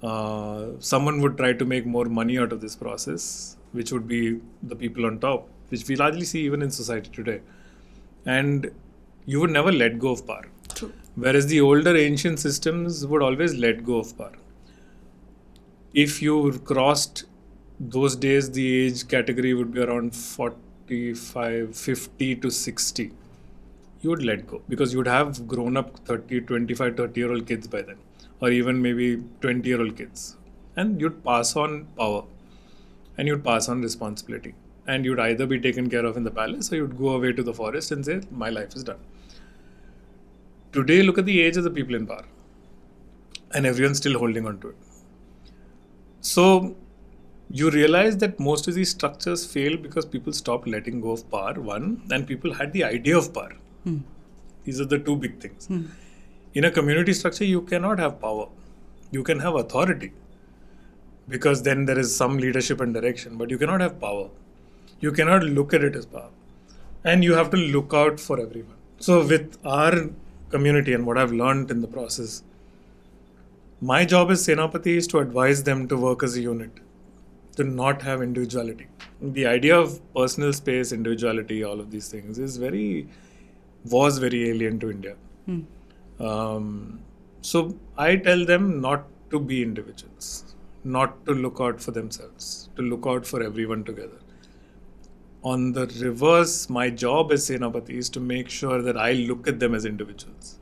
Someone would try to make more money out of this process, which would be the people on top, which we largely see even in society today. And you would never let go of power. True. Whereas the older ancient systems would always let go of power. If you crossed those days, the age category would be around 45, 50 to 60. You would let go because you would have grown up 30, 25, 30-year-old kids by then, or even maybe 20-year-old kids. And you'd pass on power and you'd pass on responsibility. And you'd either be taken care of in the palace or you'd go away to the forest and say, my life is done. Today, look at the age of the people in power. And everyone's still holding on to it. So, you realize that most of these structures fail because people stopped letting go of power, one, and people had the idea of power. These are the two big things. In a community structure, you cannot have power. You can have authority because then there is some leadership and direction, but you cannot have power. You cannot look at it as power. And you have to look out for everyone. So with our community and what I've learned in the process, my job as Senapati is to advise them to work as a unit, to not have individuality. The idea of personal space, individuality, all of these things was very alien to India. So I tell them not to be individuals, not to look out for themselves, to look out for everyone together. On the reverse, my job as Senapati is to make sure that I look at them as individuals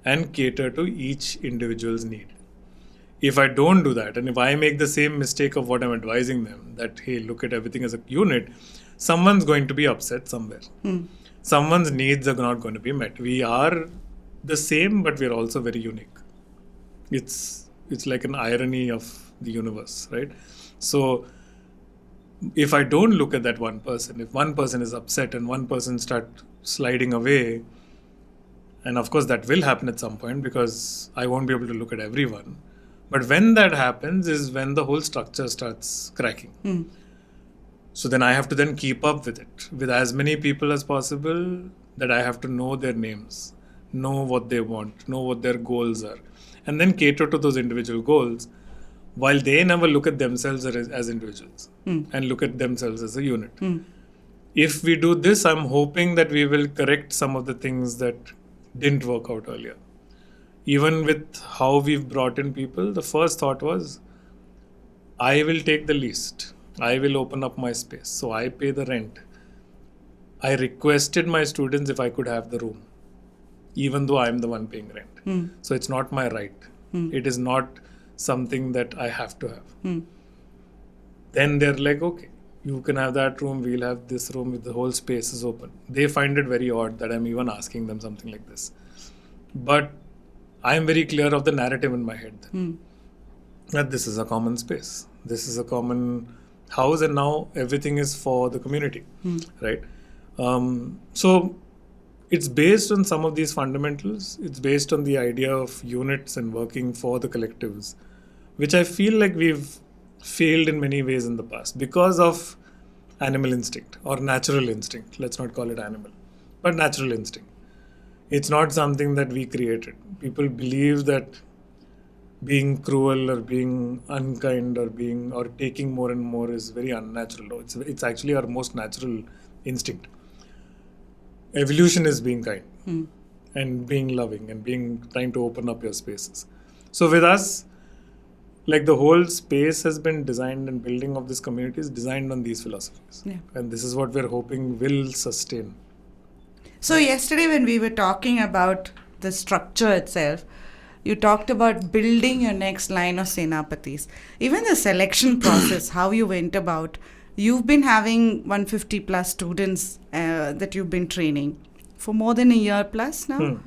and cater to each individual's need. If I don't do that, and if I make the same mistake of what I'm advising them, that, hey, look at everything as a unit, someone's going to be upset somewhere. Someone's needs are not going to be met. We are the same, but we're also very unique. It's like an irony of the universe, right? So if I don't look at that one person, if one person is upset and one person starts sliding away, and of course that will happen at some point because I won't be able to look at everyone. But when that happens is when the whole structure starts cracking. So then I have to then keep up with it, with as many people as possible, that I have to know their names, know what they want, know what their goals are, and then cater to those individual goals while they never look at themselves as individuals and look at themselves as a unit. If we do this, I'm hoping that we will correct some of the things that didn't work out earlier. Even with how we've brought in people, the first thought was, I will take the least. I will open up my space. So I pay the rent. I requested my students if I could have the room, even though I'm the one paying rent. So it's not my right. It is not something that I have to have. Then they're like, okay, you can have that room, we'll have this room with the whole space is open. They find it very odd that I'm even asking them something like this. But I'm very clear of the narrative in my head that this is a common space. This is a common house, and now everything is for the community, right? So it's based on some of these fundamentals. It's based on the idea of units and working for the collectives, which I feel like we've failed in many ways in the past because of animal instinct or natural instinct. Let's not call it animal, but natural instinct. It's not something that we created. People believe that being cruel or being unkind or taking more and more is very unnatural. No, it's actually our most natural instinct. Evolution is being kind and being loving and trying to open up your spaces. So with us, like the whole space has been designed, and building of this community is designed on these philosophies. And this is what we're hoping will sustain. So yesterday when we were talking about the structure itself, you talked about building your next line of Senapatis. Even the selection process, how you went about. You've been having 150 plus students that you've been training for more than a year plus now.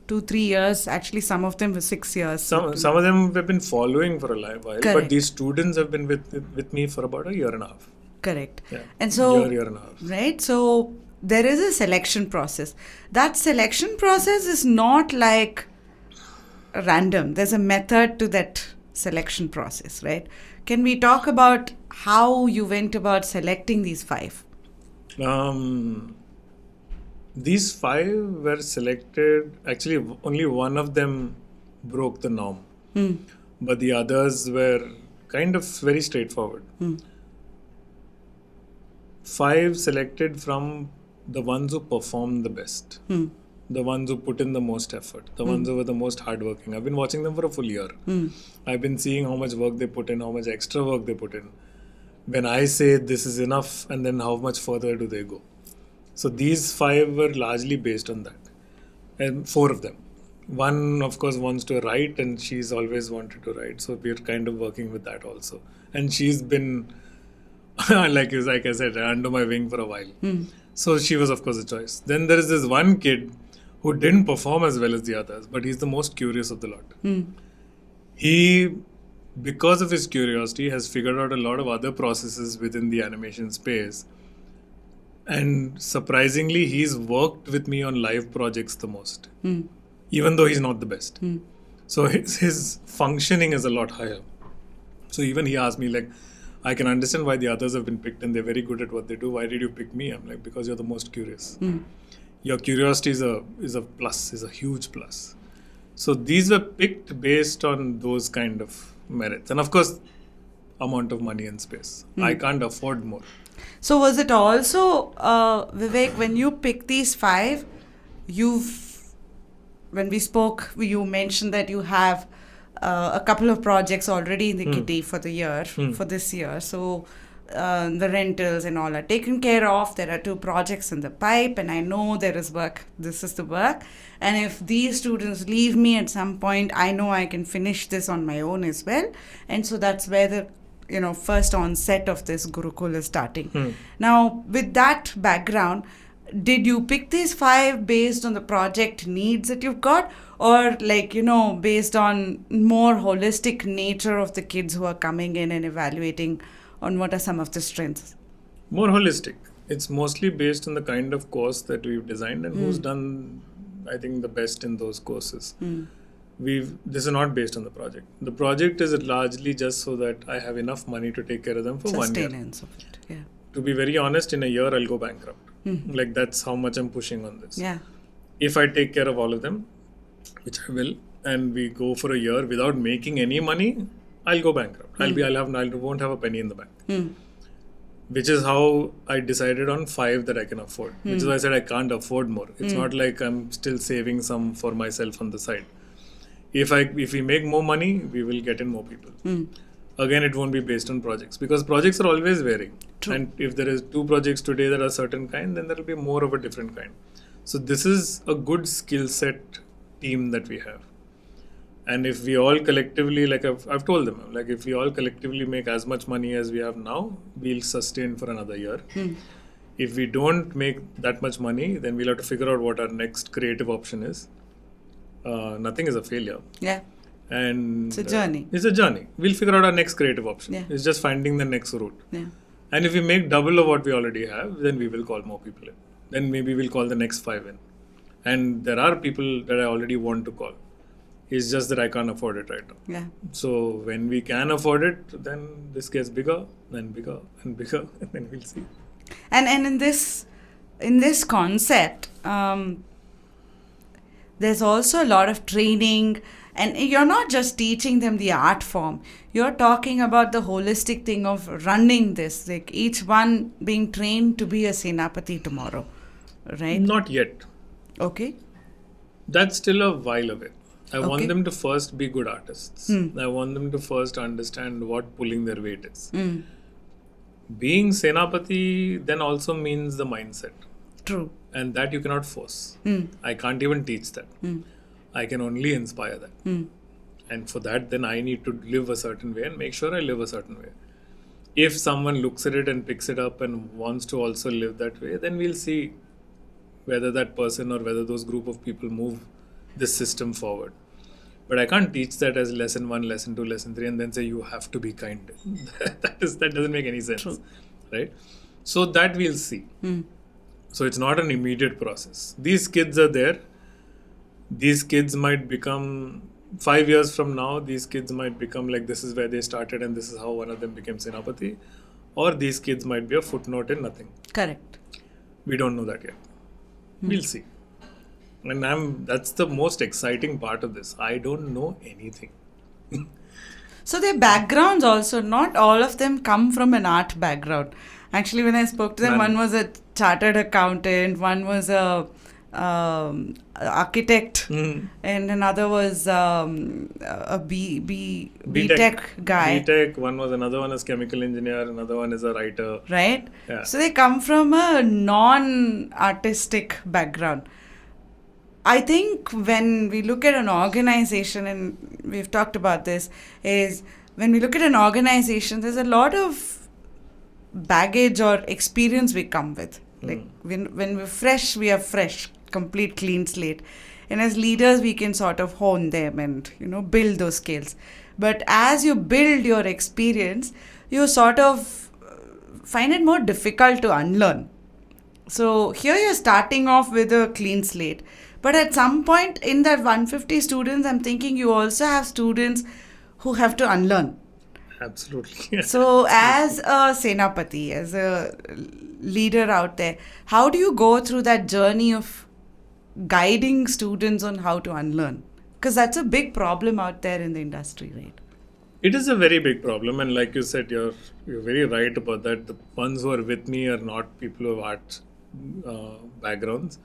2-3 years. Actually, some of them were 6 years. Some of them have been following for a while. Correct. But these students have been with me for about a year and a half. Correct. Yeah. And so, year and a half. Right. So there is a selection process. That selection process is not like random. There's a method to that selection process, right? Can we talk about how you went about selecting these 5? These 5 were selected. Actually, only one of them broke the norm. But the others were kind of very straightforward. 5 selected from the ones who performed the best. the ones who put in the most effort, the ones who were the most hardworking. I've been watching them for a full year. I've been seeing how much work they put in, how much extra work they put in. When I say this is enough, and then how much further do they go? So these 5 were largely based on that. And 4 of them. One, of course, wants to write, and she's always wanted to write. So we're kind of working with that also. And she's been, like I said, under my wing for a while. So she was, of course, a choice. Then there is this one kid who didn't perform as well as the others, but he's the most curious of the lot. He, because of his curiosity, has figured out a lot of other processes within the animation space. And surprisingly, he's worked with me on live projects the most, even though he's not the best. So his functioning is a lot higher. So even he asked me, like, I can understand why the others have been picked and they're very good at what they do. Why did you pick me? I'm like, because you're the most curious. Your curiosity is a plus, is a huge plus. So these were picked based on those kind of merits. And of course, amount of money and space. I can't afford more. So was it also, Vivek, when you picked these 5, when we spoke, you mentioned that you have a couple of projects already in the kitty for the year, for this year. So the rentals and all are taken care of. There are 2 projects in the pipe, and I know there is work. This is the work. And if these students leave me at some point, I know I can finish this on my own as well. And so that's where the first onset of this Gurukul is starting. Now, with that background, did you pick these 5 based on the project needs that you've got, or based on more holistic nature of the kids who are coming in and evaluating on what are some of the strengths? More holistic. It's mostly based on the kind of course that we've designed and who's done, I think, the best in those courses. This is not based on the project. The project is largely just so that I have enough money to take care of them for 1 year. Sustenance of it, yeah. To be very honest, in a year I'll go bankrupt. Like, that's how much I'm pushing on this. Yeah. If I take care of all of them, which I will, and we go for a year without making any money, I'll go bankrupt. I won't have a penny in the bank. Which is how I decided on 5 that I can afford. Which is why I said I can't afford more. It's not like I'm still saving some for myself on the side. If we make more money, we will get in more people. Again, it won't be based on projects, because projects are always varying. True. And if there is 2 projects today that are certain kind, then there will be more of a different kind. So this is a good skill set team that we have. And if we all collectively, like I've told them, like, if we all collectively make as much money as we have now, we'll sustain for another year. If we don't make that much money, then we'll have to figure out what our next creative option is. Nothing is a failure. Yeah. And it's a journey. It's a journey. We'll figure out our next creative option. Yeah. It's just finding the next route. Yeah. And if we make double of what we already have, then we will call more people in. Then maybe we'll call the next 5 in. And there are people that I already want to call. It's just that I can't afford it right now. Yeah. So when we can afford it, then this gets bigger, then bigger and bigger, and then we'll see. And in this concept, there's also a lot of training, and you're not just teaching them the art form. You're talking about the holistic thing of running this, like each one being trained to be a Senapati tomorrow, right? Not yet. Okay. That's still a while away. I Okay. want them to first be good artists. I want them to first understand what pulling their weight is. Being Senapati then also means the mindset. True. And that you cannot force. I can't even teach that. I can only inspire that. And for that, then I need to live a certain way and make sure I live a certain way. If someone looks at it and picks it up and wants to also live that way, then we'll see whether that person or whether those group of people move this system forward. But I can't teach that as lesson 1, lesson 2, lesson 3, and then say you have to be kind. that doesn't make any sense. True. Right? So that we'll see. So it's not an immediate process. These kids are there. These kids might become, 5 years from now, these kids might become like, this is where they started and this is how one of them became Senapati. Or these kids might be a footnote in nothing. Correct. We don't know that yet. We'll see. And that's the most exciting part of this. I don't know anything. So their backgrounds also, not all of them come from an art background. Actually, when I spoke to them, one was a chartered accountant, one was a architect, and another was a B.Tech guy. B.Tech, another one is chemical engineer, another one is a writer. Right? Yeah. So they come from a non-artistic background. I think when we look at an organization, and we've talked about this, is when we look at an organization, there's a lot of baggage or experience we come with. Like when we're fresh, we are fresh, complete clean slate. And as leaders, we can sort of hone them and, build those skills. But as you build your experience, you sort of find it more difficult to unlearn. So here you're starting off with a clean slate. But at some point in that 150 students, I'm thinking you also have students who have to unlearn. Absolutely. So as a Senapati, as a leader out there, how do you go through that journey of guiding students on how to unlearn? Because that's a big problem out there in the industry, right? It is a very big problem, and like you said, you're very right about that. The ones who are with me are not people who have art backgrounds,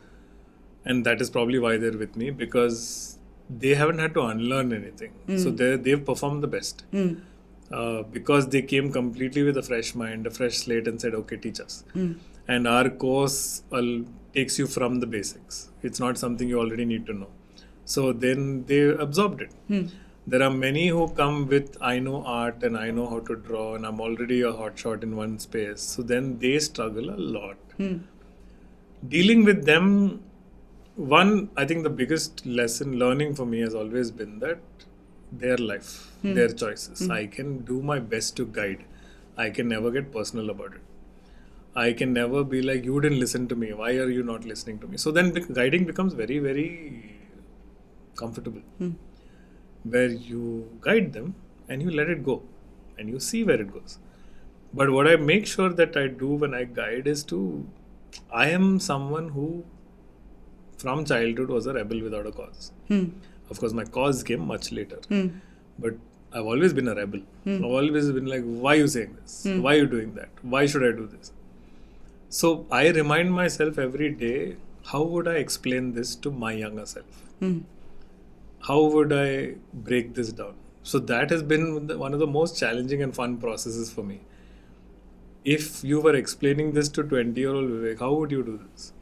and that is probably why they're with me, because they haven't had to unlearn anything. So they've performed the best. Because they came completely with a fresh mind, a fresh slate, and said, okay, teach us. And our course takes you from the basics. It's not something you already need to know. So then they absorbed it. There are many who come with, I know art and I know how to draw and I'm already a hotshot in one space. So then they struggle a lot. Dealing with them, I think the biggest lesson learning for me has always been that their life, their choices. I can do my best to guide. I can never get personal about it. I can never be like, you didn't listen to me. Why are you not listening to me? So then guiding becomes very, very comfortable. Where you guide them and you let it go and you see where it goes. But what I make sure that I do when I guide is I am someone who from childhood was a rebel without a cause. Of course, my cause came much later. But I've always been a rebel. I've always been like, why are you saying this? Why are you doing that? Why should I do this? So I remind myself every day, how would I explain this to my younger self? How would I break this down? So that has been one of the most challenging and fun processes for me. If you were explaining this to 20-year-old Vivek, how would you do this?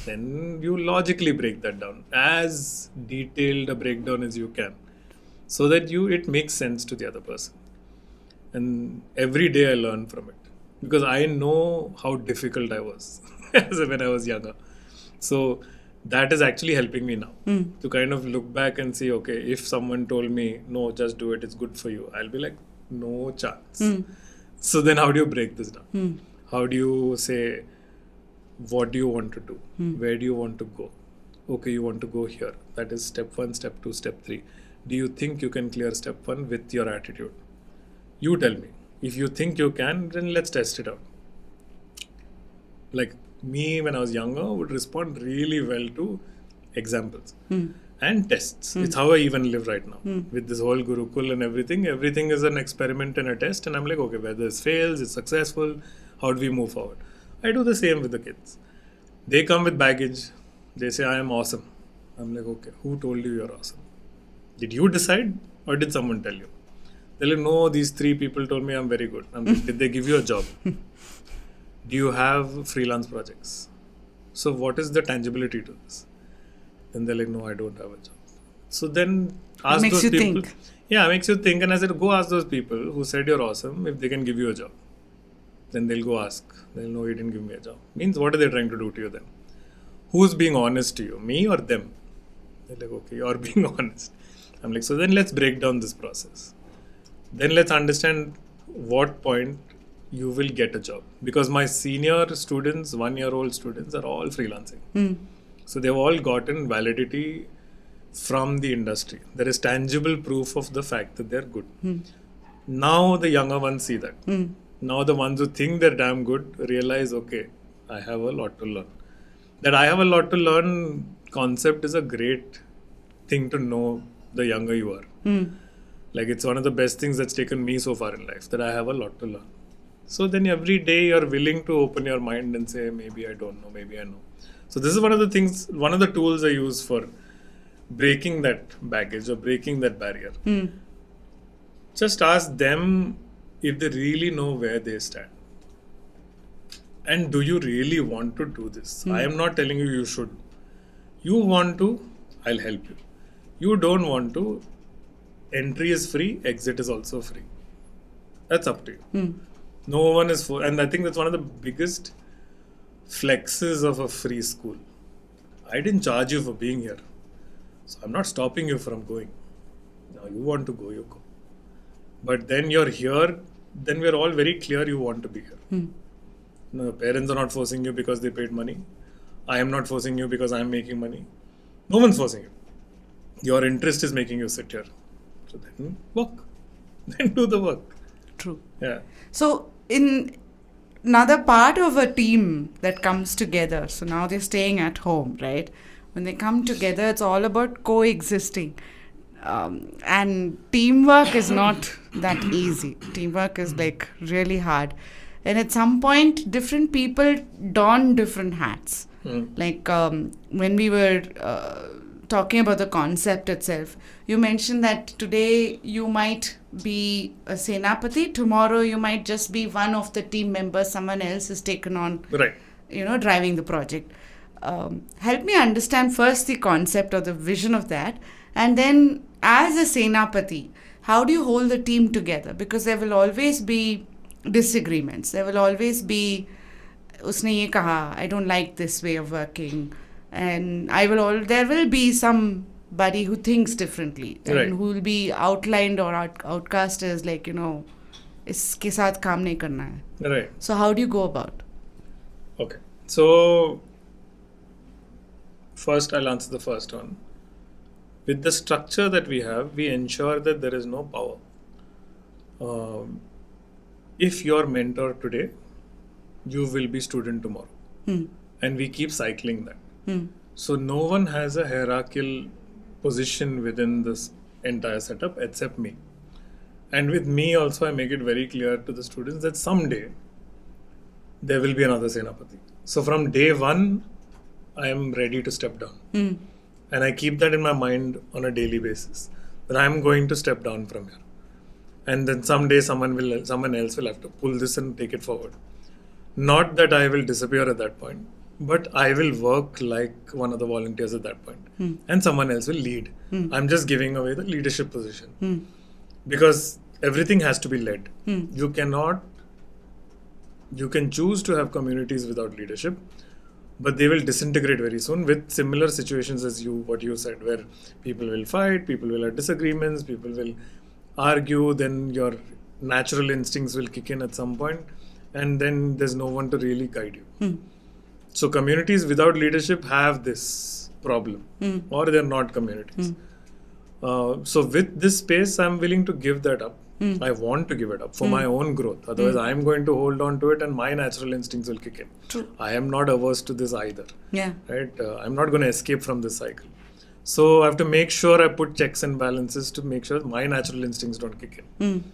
Then you logically break that down. As detailed a breakdown as you can. So that it makes sense to the other person. And every day I learn from it. Because I know how difficult I was when I was younger. So that is actually helping me now. To kind of look back and see, okay, if someone told me, no, just do it, it's good for you. I'll be like, no chance. So then how do you break this down? How do you say, what do you want to do? Where do you want to go? Okay, you want to go here. That is step 1, step 2, step 3. Do you think you can clear step 1 with your attitude? You tell me. If you think you can, then let's test it out. Like me, when I was younger, would respond really well to examples and tests. It's how I even live right now. With this whole Gurukul and everything is an experiment and a test. And I'm like, okay, whether this fails, it's successful, how do we move forward? I do the same with the kids. They come with baggage. They say, I am awesome. I'm like, okay, who told you you're awesome? Did you decide or did someone tell you? They're like, no, these 3 people told me I'm very good. I'm like, did they give you a job? Do you have freelance projects? So what is the tangibility to this? Then they're like, no, I don't have a job. So then ask those people. Think. Yeah, it makes you think. And I said, go ask those people who said you're awesome if they can give you a job. Then they'll go ask. They'll know you didn't give me a job. Means what are they trying to do to you then? Who's being honest to you? Me or them? They're like, okay, you're being honest. I'm like, so then let's break down this process. Then let's understand what point you will get a job. Because my senior students, 1-year-old students are all freelancing. So they've all gotten validity from the industry. There is tangible proof of the fact that they're good. Now the younger ones see that. Now the ones who think they're damn good realize, okay, I have a lot to learn. That I have a lot to learn concept is a great thing to know the younger you are. Like it's one of the best things that's taken me so far in life, that I have a lot to learn. So then every day you're willing to open your mind and say, maybe I don't know, maybe I know. So this is one of the things, one of the tools I use for breaking that baggage or breaking that barrier. Just ask them if they really know where they stand. And do you really want to do this? I am not telling you you should. You want to, I'll help you. You don't want to, entry is free, exit is also free. That's up to you. No one is for, and I think that's one of the biggest flexes of a free school. I didn't charge you for being here. So I'm not stopping you from going. Now you want to go, you go. But then you're here, then we're all very clear you want to be here. No, your parents are not forcing you because they paid money. I am not forcing you because I'm making money. No one's forcing you. Your interest is making you sit here. So then work. Then do the work. True. Yeah. So in another part of a team that comes together, so now they're staying at home, right? When they come together, it's all about coexisting. And teamwork is not that easy. Teamwork is like really hard. And at some point, different people don different hats. Like when we were talking about the concept itself, you mentioned that today you might be a Senapati, tomorrow you might just be one of the team members, someone else is taken on, Right. Driving the project. Help me understand first the concept or the vision of that, and then as a Senapati, how do you hold the team together? Because there will always be disagreements. There will always be, usne ye kaha, I don't like this way of working, and there will be somebody who thinks differently, Right. and who will be outlined or outcast as like, iske saath kaam nahi karna hai. Right. So how do you go about? Okay. So first I'll answer the first one. With the structure that we have, we ensure that there is no power. If you're mentor today, you will be student tomorrow. And we keep cycling that. So no one has a hierarchical position within this entire setup except me. And with me also, I make it very clear to the students that someday there will be another Senapati. So from day one, I am ready to step down. And I keep that in my mind on a daily basis, that I am going to step down from here. And then someday someone else will have to pull this and take it forward. Not that I will disappear at that point, but I will work like one of the volunteers at that point. And someone else will lead. I'm just giving away the leadership position. Because everything has to be led. You can choose to have communities without leadership, but they will disintegrate very soon with similar situations as what you said, where people will fight, people will have disagreements, people will argue, then your natural instincts will kick in at some point, and then there's no one to really guide you. So communities without leadership have this problem, or they're not communities. So with this space, I'm willing to give that up. I want to give it up for my own growth. Otherwise, I'm going to hold on to it and my natural instincts will kick in. True. I am not averse to this either. Yeah. Right? I'm not going to escape from this cycle. So I have to make sure I put checks and balances to make sure my natural instincts don't kick in.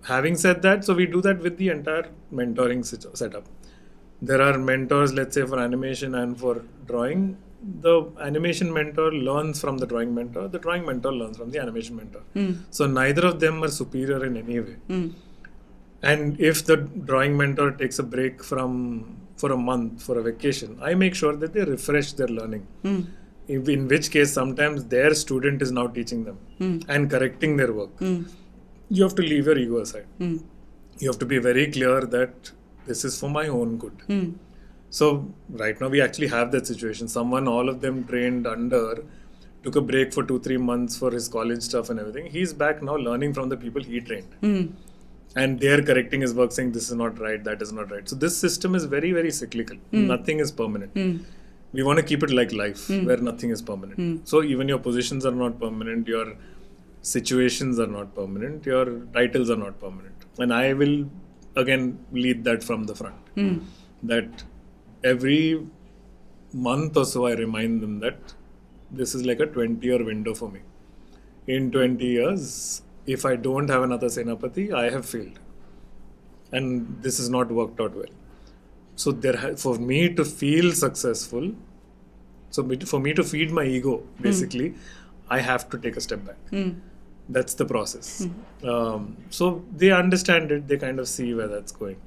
Having said that, so we do that with the entire mentoring setup. There are mentors, let's say for animation and for drawing. The animation mentor learns from the drawing mentor. The drawing mentor learns from the animation mentor. So neither of them are superior in any way. And if the drawing mentor takes a break for a month, for a vacation, I make sure that they refresh their learning. In which case, sometimes their student is now teaching them and correcting their work. You have to leave your ego aside. You have to be very clear that this is for my own good. So right now we actually have that situation. Someone, all of them trained under, took a break for 2-3 months for his college stuff and everything. He's back now learning from the people he trained. And they're correcting his work, saying this is not right, that is not right. So this system is very, very cyclical. Nothing is permanent. We want to keep it like life, where nothing is permanent. So even your positions are not permanent, your situations are not permanent, your titles are not permanent. And I will again lead that from the front. That every month or so I remind them that this is like a 20-year window for me. In 20 years, if I don't have another Senapati, I have failed. And this has not worked out well. So for me to feel successful, for me to feed my ego, basically, I have to take a step back. That's the process. So they understand it. They kind of see where that's going.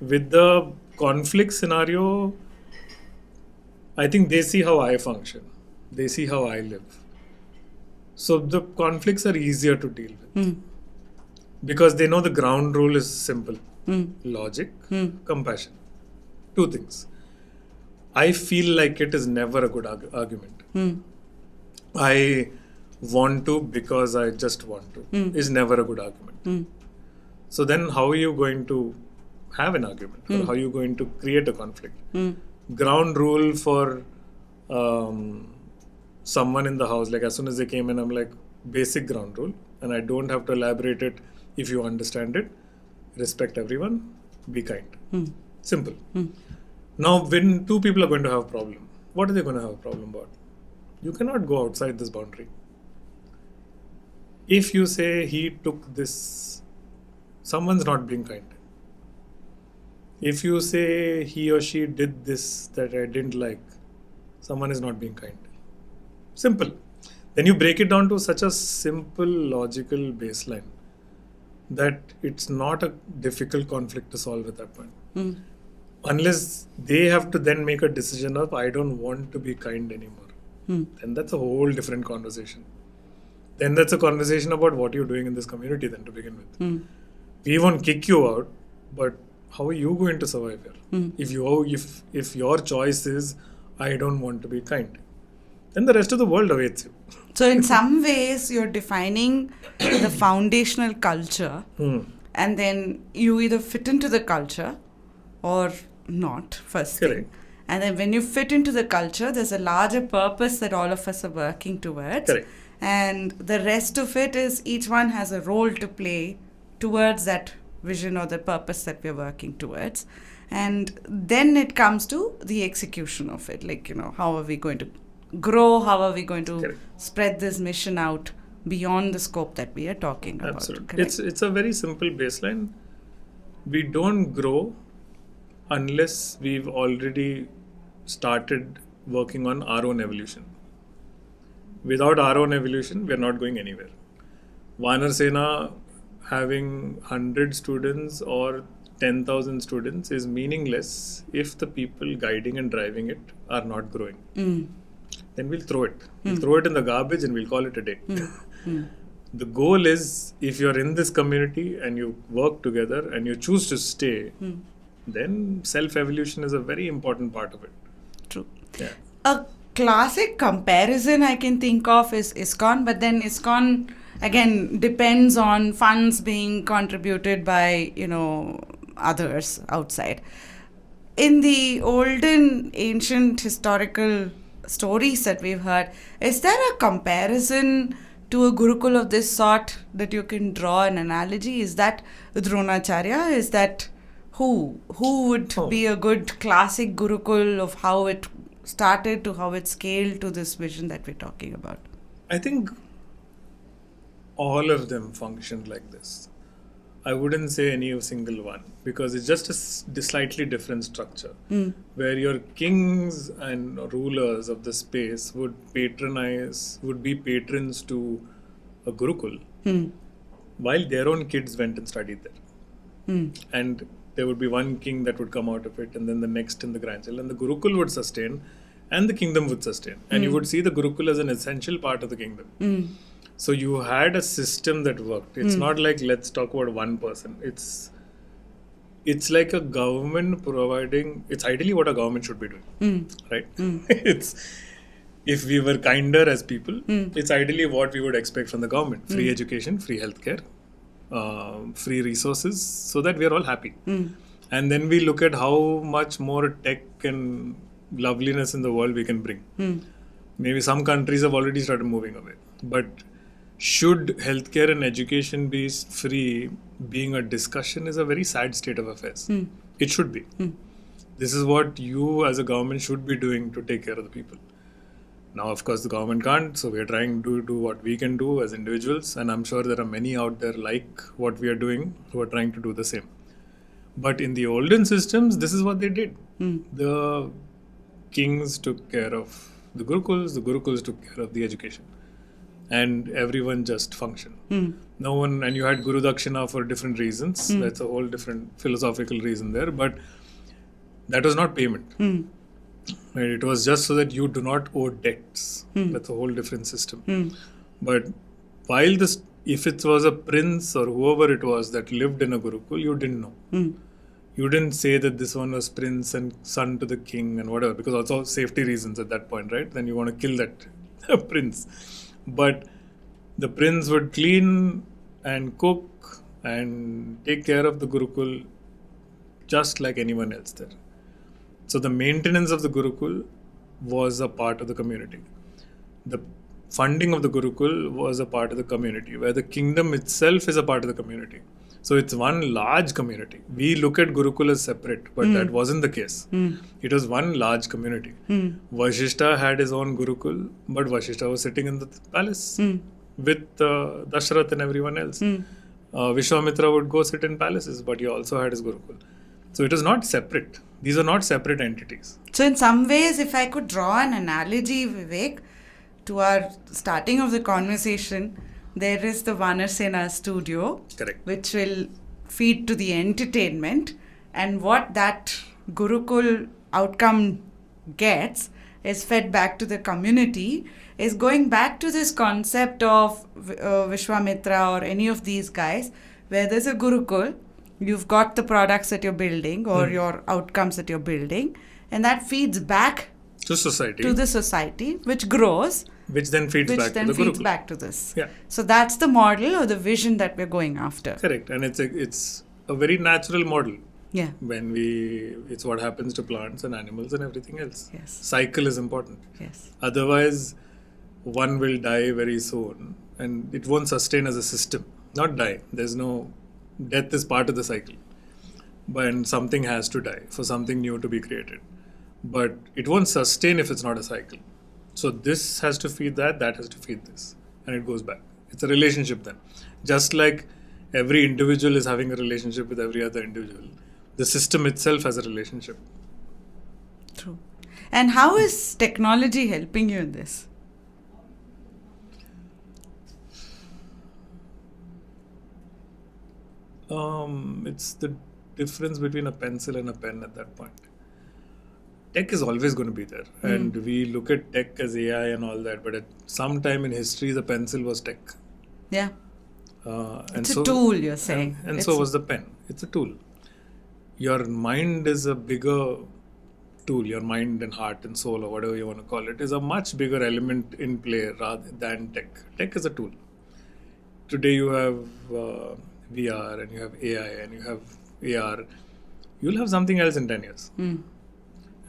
With the conflict scenario, I think they see how I function. They see how I live. So the conflicts are easier to deal with. Because they know the ground rule is simple. Logic, compassion. Two things. I feel like it is never a good argument. I want to because I just want to is never a good argument. So then how are you going to have an argument? Or how are you going to create a conflict? Ground rule for someone in the house, like as soon as they came in, I'm like, basic ground rule, and I don't have to elaborate it. If you understand it, respect everyone, be kind. Simple. Now, when two people are going to have a problem, what are they going to have a problem about? You cannot go outside this boundary. If you say he took this, someone's not being kind. If you say he or she did this that I didn't like, someone is not being kind. Simple. Then you break it down to such a simple logical baseline that it's not a difficult conflict to solve at that point. Unless they have to then make a decision of I don't want to be kind anymore. Then that's a whole different conversation. Then that's a conversation about what you're doing in this community then to begin with. We won't kick you out, but how are you going to survive here? If your choice is I don't want to be kind, then the rest of the world awaits you. So in some ways, you're defining the foundational culture, and then you either fit into the culture or not, first thing. Correct. And then when you fit into the culture, there's a larger purpose that all of us are working towards. Correct. And the rest of it is each one has a role to play towards that vision or the purpose that we're working towards. And then it comes to the execution of it. Like, how are we going to grow? How are we going to Correct. spread this mission out beyond the scope that we are talking about? Absolutely. Correct? It's a very simple baseline. We don't grow unless we've already started working on our own evolution. Without our own evolution, we're not going anywhere. Vaanarsena having 100 students or 10,000 students is meaningless if the people guiding and driving it are not growing. Then we'll throw it. We'll throw it in the garbage and we'll call it a day. The goal is, if you're in this community and you work together and you choose to stay, then self-evolution is a very important part of it. True. Yeah. A classic comparison I can think of is ISKCON, but then ISKCON again depends on funds being contributed by others outside. In the olden ancient historical stories that we've heard, is there a comparison to a Gurukul of this sort that you can draw an analogy? Is that Dronacharya? Is that who would be a good classic Gurukul of how it started to how it scaled to this vision that we're talking about? I think all of them functioned like this. I wouldn't say any single one, because it's just a slightly different structure where your kings and rulers of the space would be patrons to a Gurukul while their own kids went and studied there. And there would be one king that would come out of it, and then the next and the grandchild, and the Gurukul would sustain and the kingdom would sustain. And you would see the Gurukul as an essential part of the kingdom. So you had a system that worked. It's not like let's talk about one person. It's like a government providing. It's ideally what a government should be doing, right? If we were kinder as people, it's ideally what we would expect from the government: free education, free healthcare, free resources, so that we are all happy. And then we look at how much more tech and loveliness in the world we can bring. Maybe some countries have already started moving away, but should healthcare and education be free being a discussion is a very sad state of affairs. It should be. This is what you as a government should be doing to take care of the people. Now, of course, the government can't, so we are trying to do what we can do as individuals, and I'm sure there are many out there like what we are doing who are trying to do the same. But in the olden systems, this is what they did. The kings took care of the Gurukuls took care of the education. And everyone just functioned. No one, and you had Guru Dakshina for different reasons. That's a whole different philosophical reason there. But that was not payment. Right? It was just so that you do not owe debts. That's a whole different system. But while this, if it was a prince or whoever it was that lived in a Gurukul, you didn't know. You didn't say that this one was prince and son to the king and whatever, because also safety reasons at that point, right? Then you want to kill that prince. But the prince would clean and cook and take care of the Gurukul just like anyone else there. So the maintenance of the Gurukul was a part of the community. The funding of the Gurukul was a part of the community, where the kingdom itself is a part of the community. So it's one large community. We look at Gurukul as separate, but that wasn't the case. It was one large community. Vashishta had his own Gurukul, but Vashishta was sitting in the palace with Dashrath and everyone else. Vishwamitra would go sit in palaces, but he also had his Gurukul. So it is not separate. These are not separate entities. So in some ways, if I could draw an analogy, Vivek, to our starting of the conversation, there is the Vaanarsena Studio, Correct. which will feed to the entertainment, and what that Gurukul outcome gets is fed back to the community, is going back to this concept of Vishwamitra or any of these guys, where there's a Gurukul, you've got the products that you're building or your outcomes that you're building, and that feeds back To society. to the society, which grows, which then feeds back to the Gurukul. back to this. Yeah. So that's the model or the vision that we're going after. Correct. And it's a very natural model. Yeah. It's what happens to plants and animals and everything else. Yes. Cycle is important. Yes. Otherwise, one will die very soon and it won't sustain as a system. Not die. Death is part of the cycle. But something has to die for something new to be created. But it won't sustain if it's not a cycle. So this has to feed that has to feed this. And it goes back. It's a relationship then. Just like every individual is having a relationship with every other individual, the system itself has a relationship. True. And how is technology helping you in this? It's the difference between a pencil and a pen at that point. Tech is always going to be there. And we look at tech as AI and all that, but at some time in history, the pencil was tech. Yeah. It's a tool, you're saying. And so was the pen. It's a tool. Your mind is a bigger tool. Your mind and heart and soul, or whatever you want to call it, is a much bigger element in play rather than tech. Tech is a tool. Today you have VR and you have AI and you have AR. You'll have something else in 10 years.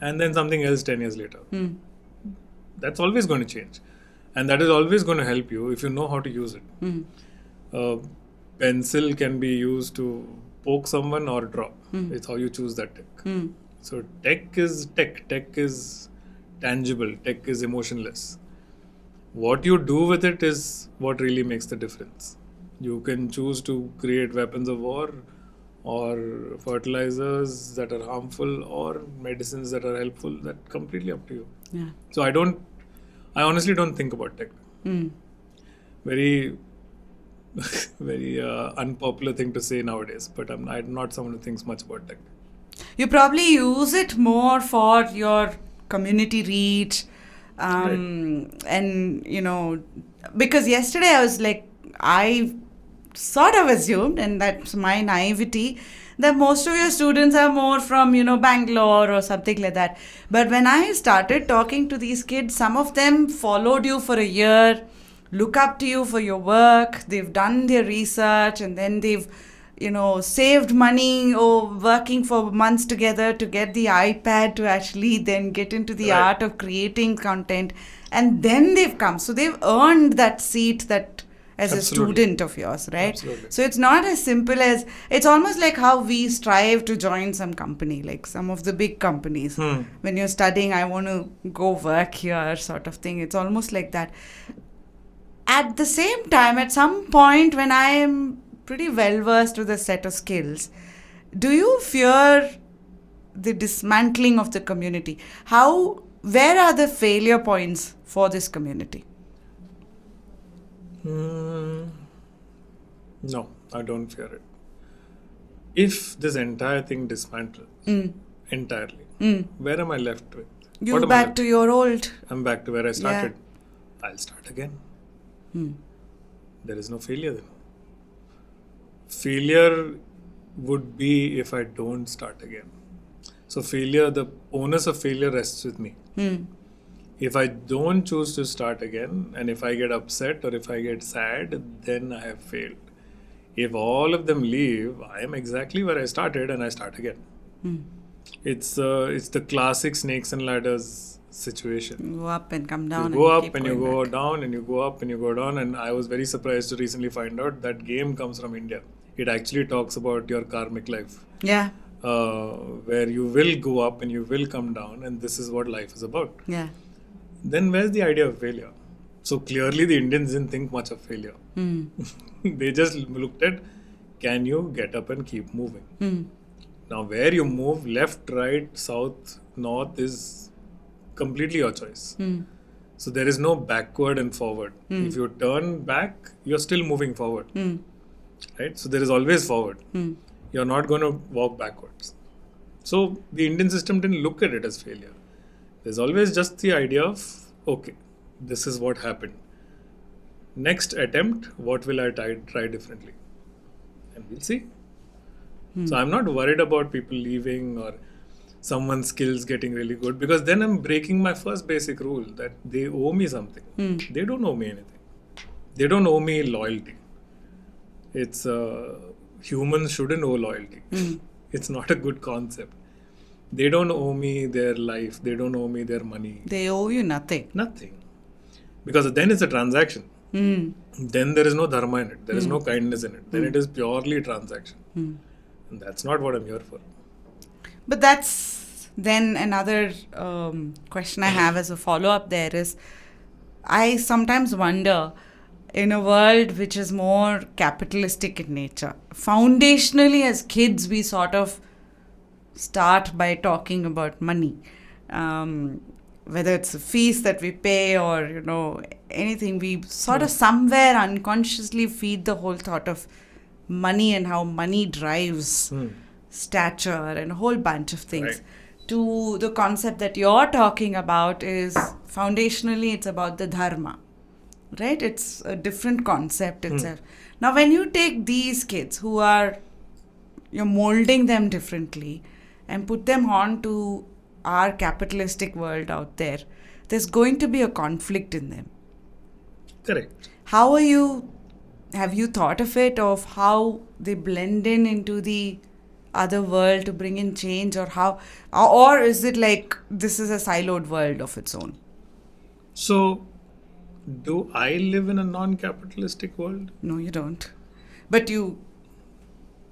And then something else 10 years later. That's always going to change. And that is always going to help you if you know how to use it. Pencil can be used to poke someone or draw. It's how you choose that tech. So tech is tech. Tech is tangible. Tech is emotionless. What you do with it is what really makes the difference. You can choose to create weapons of war, or fertilizers that are harmful, or medicines that are helpful. That's completely up to you. Yeah. So I honestly don't think about tech. Very, very unpopular thing to say nowadays, but I'm not someone who thinks much about tech. You probably use it more for your community reach. And, because yesterday I sort of assumed, and that's my naivety, that most of your students are more from, Bangalore or something like that. But when I started talking to these kids, some of them followed you for a year, look up to you for your work, they've done their research, and then they've, saved money or working for months together to get the iPad to actually then get into the art of creating content. And then they've come. So they've earned that seat as a student of yours, right? Absolutely. So it's not as simple as, it's almost like how we strive to join some company, like some of the big companies. When you're studying, I want to go work here sort of thing. It's almost like that. At the same time, at some point when I am pretty well versed with a set of skills, Do you fear the dismantling of the community? Where are the failure points for this community? No, I don't fear it. If this entire thing dismantles entirely, where am I left with? You What am I back left- to your old. I'm back to where I started. I'll start again. There is no failure then. Failure would be if I don't start again. So the onus of failure rests with me. If I don't choose to start again, and if I get upset or if I get sad, then I have failed. If all of them leave, I am exactly where I started and I start again. It's the classic snakes and ladders situation. You go up and come You down. go keep up and you going go back. down and you go up and you go down. And I was very surprised to recently find out that game comes from India. It actually talks about your karmic life, Yeah. where you will go up and you will come down, and this is what life is about. Yeah. Then where's the idea of failure? So clearly the Indians didn't think much of failure. They just looked at, can you get up and keep moving? Now where you move, left, right, south, north, is completely your choice. So there is no backward and forward. If you turn back, you're still moving forward. Right? So there is always forward. You're not going to walk backwards. So the Indian system didn't look at it as failure. There's always just the idea of, okay, this is what happened. Next attempt, what will I try differently? And we'll see. So I'm not worried about people leaving or someone's skills getting really good, because then I'm breaking my first basic rule that they owe me something. They don't owe me anything. They don't owe me loyalty. It's humans shouldn't owe loyalty. It's not a good concept. They don't owe me their life. They don't owe me their money. They owe you nothing. Nothing. Because then it's a transaction. Then there is no dharma in it. There is no kindness in it. Then it is purely transaction. And that's not what I'm here for. But that's then another question I have as a follow-up there is, I sometimes wonder, in a world which is more capitalistic in nature, foundationally as kids we sort of start by talking about money. Whether it's a fees that we pay or, anything, we sort of somewhere unconsciously feed the whole thought of money and how money drives stature and a whole bunch of things. Right. To the concept that you're talking about is, foundationally, it's about the dharma. Right? It's a different concept itself. Now, when you take these kids you're molding them differently and put them on to our capitalistic world out there, there's going to be a conflict in them. Correct. Have you thought of it, of how they blend into the other world to bring in change, or is it like this is a siloed world of its own? So, do I live in a non-capitalistic world? No, you don't. But you...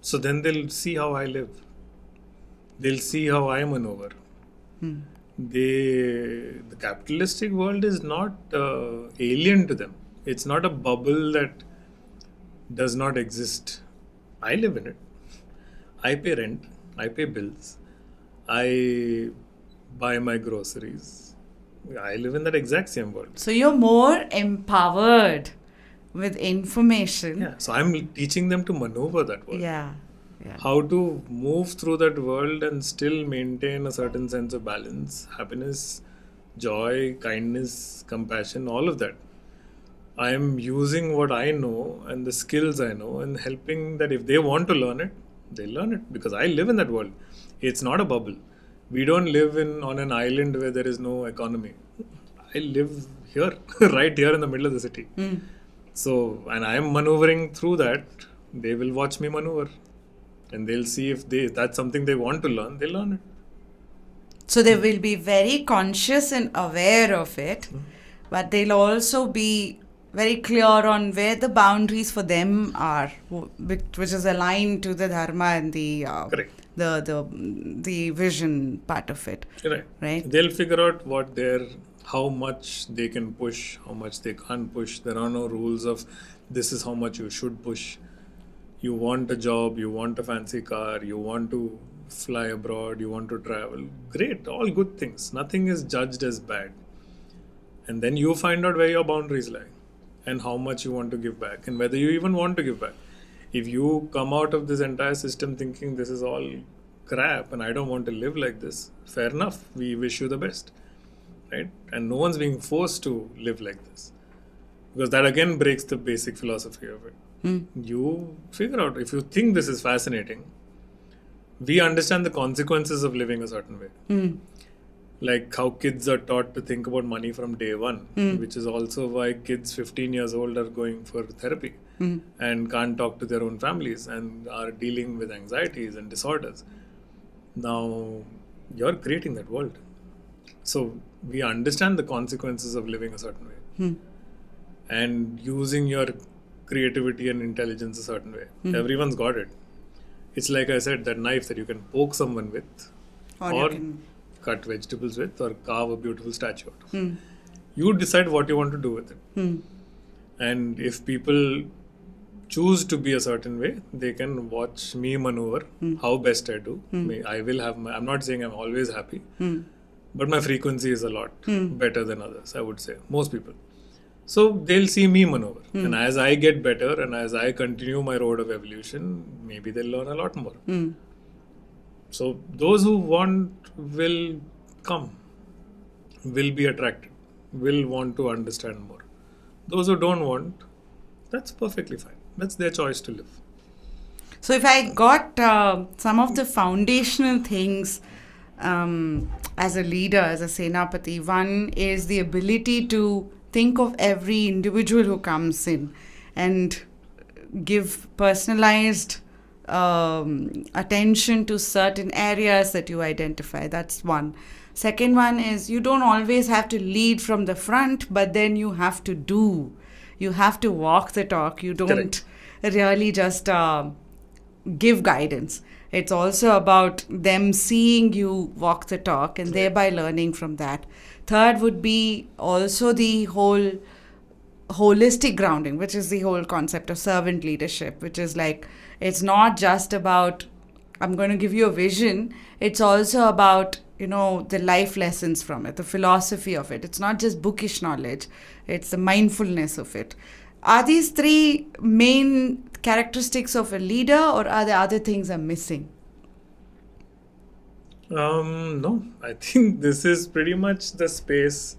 So then they'll see how I live. They'll see how I maneuver. The capitalistic world is not alien to them. It's not a bubble that does not exist. I live in it. I pay rent. I pay bills. I buy my groceries. I live in that exact same world. So you're more empowered with information. Yeah. So I'm teaching them to maneuver that world. Yeah. How to move through that world and still maintain a certain sense of balance, happiness, joy, kindness, compassion, all of that. I am using what I know and the skills I know and helping that if they want to learn it, they learn it, because I live in that world. It's not a bubble. We don't live on an island where there is no economy. I live here, right here in the middle of the city. So, and I am maneuvering through that. They will watch me maneuver. And they'll see if that's something they want to learn, they'll learn it. So they will be very conscious and aware of it, but they'll also be very clear on where the boundaries for them are, which is aligned to the dharma and the Correct. the vision part of it. Right. They'll figure out how much they can push, how much they can't push. There are no rules of this is how much you should push. You want a job, you want a fancy car, you want to fly abroad, you want to travel. Great, all good things. Nothing is judged as bad. And then you find out where your boundaries lie and how much you want to give back and whether you even want to give back. If you come out of this entire system thinking this is all crap and I don't want to live like this, fair enough. We wish you the best. Right? And no one's being forced to live like this. Because that again breaks the basic philosophy of it. You figure out, if you think this is fascinating, we understand the consequences of living a certain way. Like how kids are taught to think about money from day one, which is also why kids 15 years old are going for therapy and can't talk to their own families and are dealing with anxieties and disorders. Now, you're creating that world. So, we understand the consequences of living a certain way and using your creativity and intelligence a certain way. Everyone's got it. It's like I said, that knife that you can poke someone with or cut vegetables with or carve a beautiful statue out of. You decide what you want to do with it. And if people choose to be a certain way, they can watch me maneuver how best I do. I will have I'm not saying I'm always happy, but my frequency is a lot better than others, I would say. Most people. So they'll see me maneuver. And as I get better and as I continue my road of evolution, maybe they'll learn a lot more. So those who want will come, will be attracted, will want to understand more. Those who don't want, that's perfectly fine. That's their choice to live. So if I got some of the foundational things as a leader, as a Senapati, one is the ability to think of every individual who comes in and give personalized attention to certain areas that you identify. That's one. Second one is you don't always have to lead from the front, but then you have to do. You have to walk the talk. You don't really just give guidance. It's also about them seeing you walk the talk and thereby learning from that. Third would be also the whole holistic grounding, which is the whole concept of servant leadership, which is like, it's not just about, I'm going to give you a vision. It's also about, the life lessons from it, the philosophy of it. It's not just bookish knowledge. It's the mindfulness of it. Are these three main characteristics of a leader, or are there other things I'm missing? No, I think this is pretty much the space.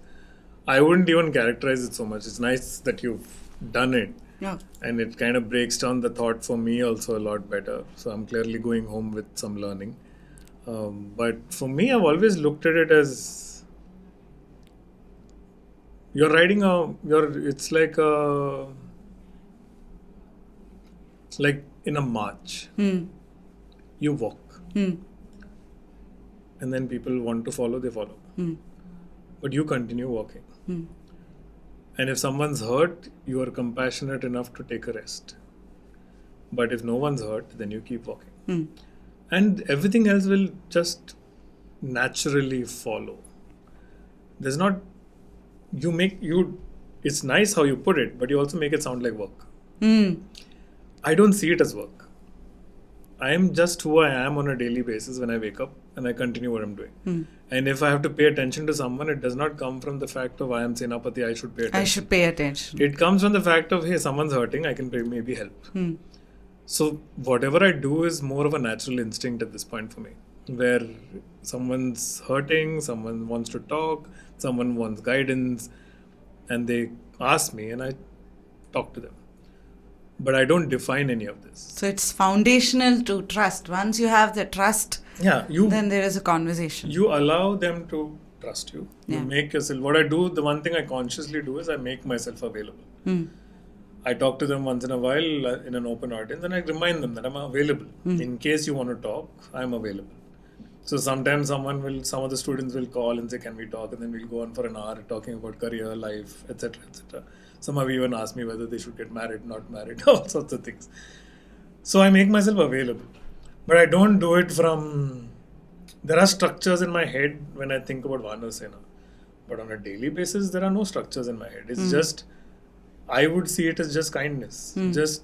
I wouldn't even characterize it so much. It's nice that you've done it. Yeah. And it kind of breaks down the thought for me also a lot better. So I'm clearly going home with some learning. But for me, I've always looked at it as you're riding it's like in a march. You walk. And then people want to follow, they follow. But you continue walking. And if someone's hurt, you are compassionate enough to take a rest. But if no one's hurt, then you keep walking. And everything else will just naturally follow. There's not, it's nice how you put it, but you also make it sound like work. I don't see it as work. I am just who I am on a daily basis when I wake up and I continue what I'm doing. And if I have to pay attention to someone, it does not come from the fact of I am Senapati, I should pay attention. I should pay attention. It comes from the fact of, hey, someone's hurting, I can maybe help. So whatever I do is more of a natural instinct at this point for me, where someone's hurting, someone wants to talk, someone wants guidance, and they ask me and I talk to them. But I don't define any of this. So it's foundational to trust. Once you have the trust, then there is a conversation. You allow them to trust you. You make yourself, what I do, the one thing I consciously do is I make myself available. I talk to them once in a while in an open audience and I remind them that I'm available. In case you want to talk, I'm available. So sometimes some of the students will call and say, can we talk? And then we'll go on for an hour talking about career, life, etc., etc. Some have even asked me whether they should get married, not married, all sorts of things. So I make myself available. But I don't do it from... There are structures in my head when I think about Vaanarsena. But on a daily basis, there are no structures in my head. It's just... I would see it as just kindness. Just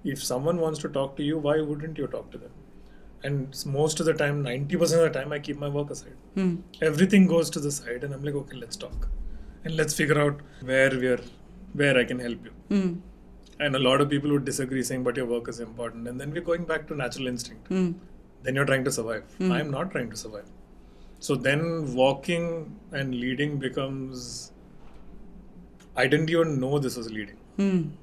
if someone wants to talk to you, why wouldn't you talk to them? And most of the time, 90% of the time, I keep my work aside. Everything goes to the side, and I'm like, okay, let's talk, and let's figure out where I can help you. And a lot of people would disagree, saying, but your work is important. And then we're going back to natural instinct. Then you're trying to survive. I'm not trying to survive. So then walking and leading becomes, I didn't even know this was leading.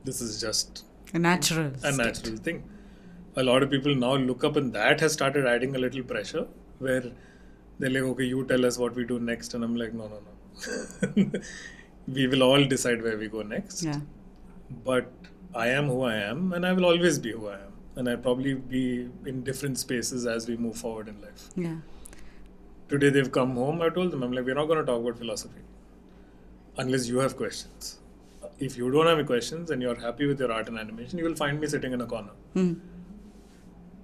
This is just a natural thing. A lot of people now look up, and that has started adding a little pressure where they're like, okay, you tell us what we do next. And I'm like, no. We will all decide where we go next. Yeah. But I am who I am, and I will always be who I am. And I'll probably be in different spaces as we move forward in life. Yeah. Today they've come home, I told them, I'm like, we're not going to talk about philosophy unless you have questions. If you don't have any questions and you're happy with your art and animation, you will find me sitting in a corner.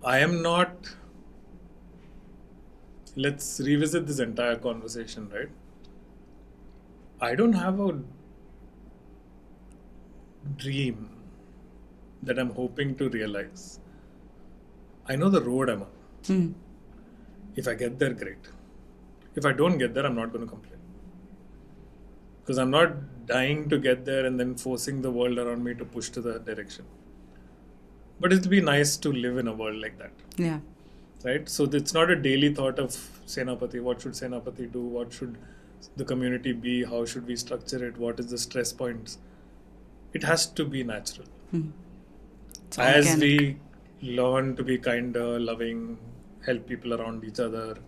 I am not... Let's revisit this entire conversation, right? I don't have a dream that I'm hoping to realize. I know the road I'm on. If I get there, great. If I don't get there, I'm not going to complain. Because I'm not dying to get there and then forcing the world around me to push to that direction. But it'll be nice to live in a world like that. Yeah. Right? So it's not a daily thought of Senapati. What should Senapati do? What should the community be? How should we structure it? What is the stress points? It has to be natural. As we learn to be kinder, loving, help people around each other,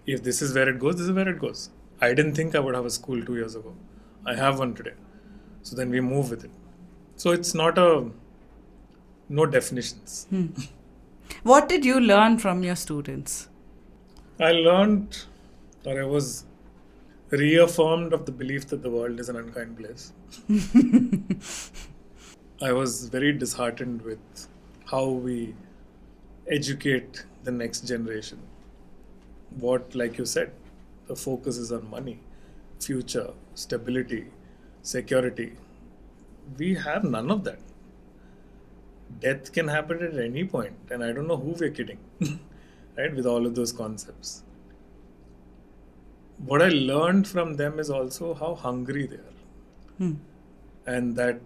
if this is where it goes, this is where it goes. I didn't think I would have a school 2 years ago. I have one today. So then we move with it. So it's not no definitions. What did you learn from your students? I learned, or I was reaffirmed of the belief that the world is an unkind place. I was very disheartened with how we educate the next generation. What, like you said, the focus is on money, future, stability, security. We have none of that. Death can happen at any point, and I don't know who we're kidding, right, with all of those concepts. What I learned from them is also how hungry they are. And that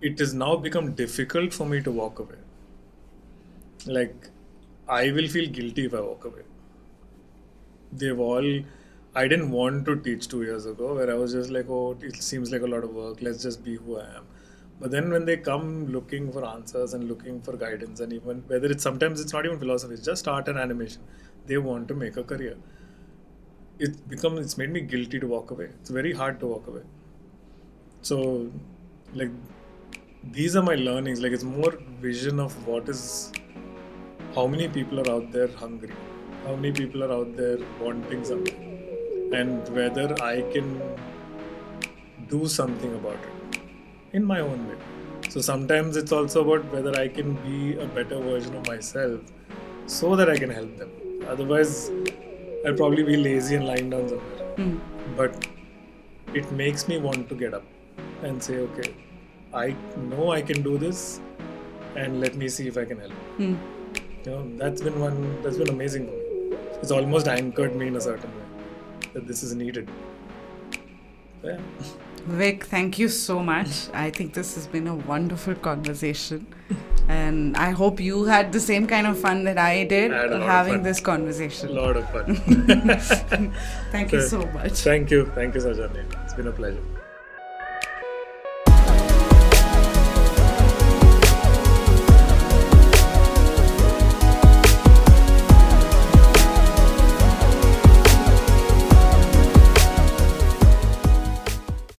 it has now become difficult for me to walk away. Like, I will feel guilty if I walk away. I didn't want to teach 2 years ago, where I was just like, oh, it seems like a lot of work, let's just be who I am. But then when they come looking for answers and looking for guidance, and even whether sometimes it's not even philosophy, it's just art and animation, they want to make a career. It's made me guilty to walk away. It's very hard to walk away. So, like, these are my learnings. Like, it's more vision of how many people are out there hungry, how many people are out there wanting something, and whether I can do something about it in my own way. So sometimes it's also about whether I can be a better version of myself so that I can help them. Otherwise, I'll probably be lazy and lying down somewhere. But it makes me want to get up and say, okay, I know I can do this, and let me see if I can help. That's been amazing for me. It's almost anchored me in a certain way that this is needed. Yeah. Vivek, thank you so much. I think this has been a wonderful conversation. And I hope you had the same kind of fun that I did having this conversation. A lot of fun. Thank you so much. Thank you, Sajani. It's been a pleasure.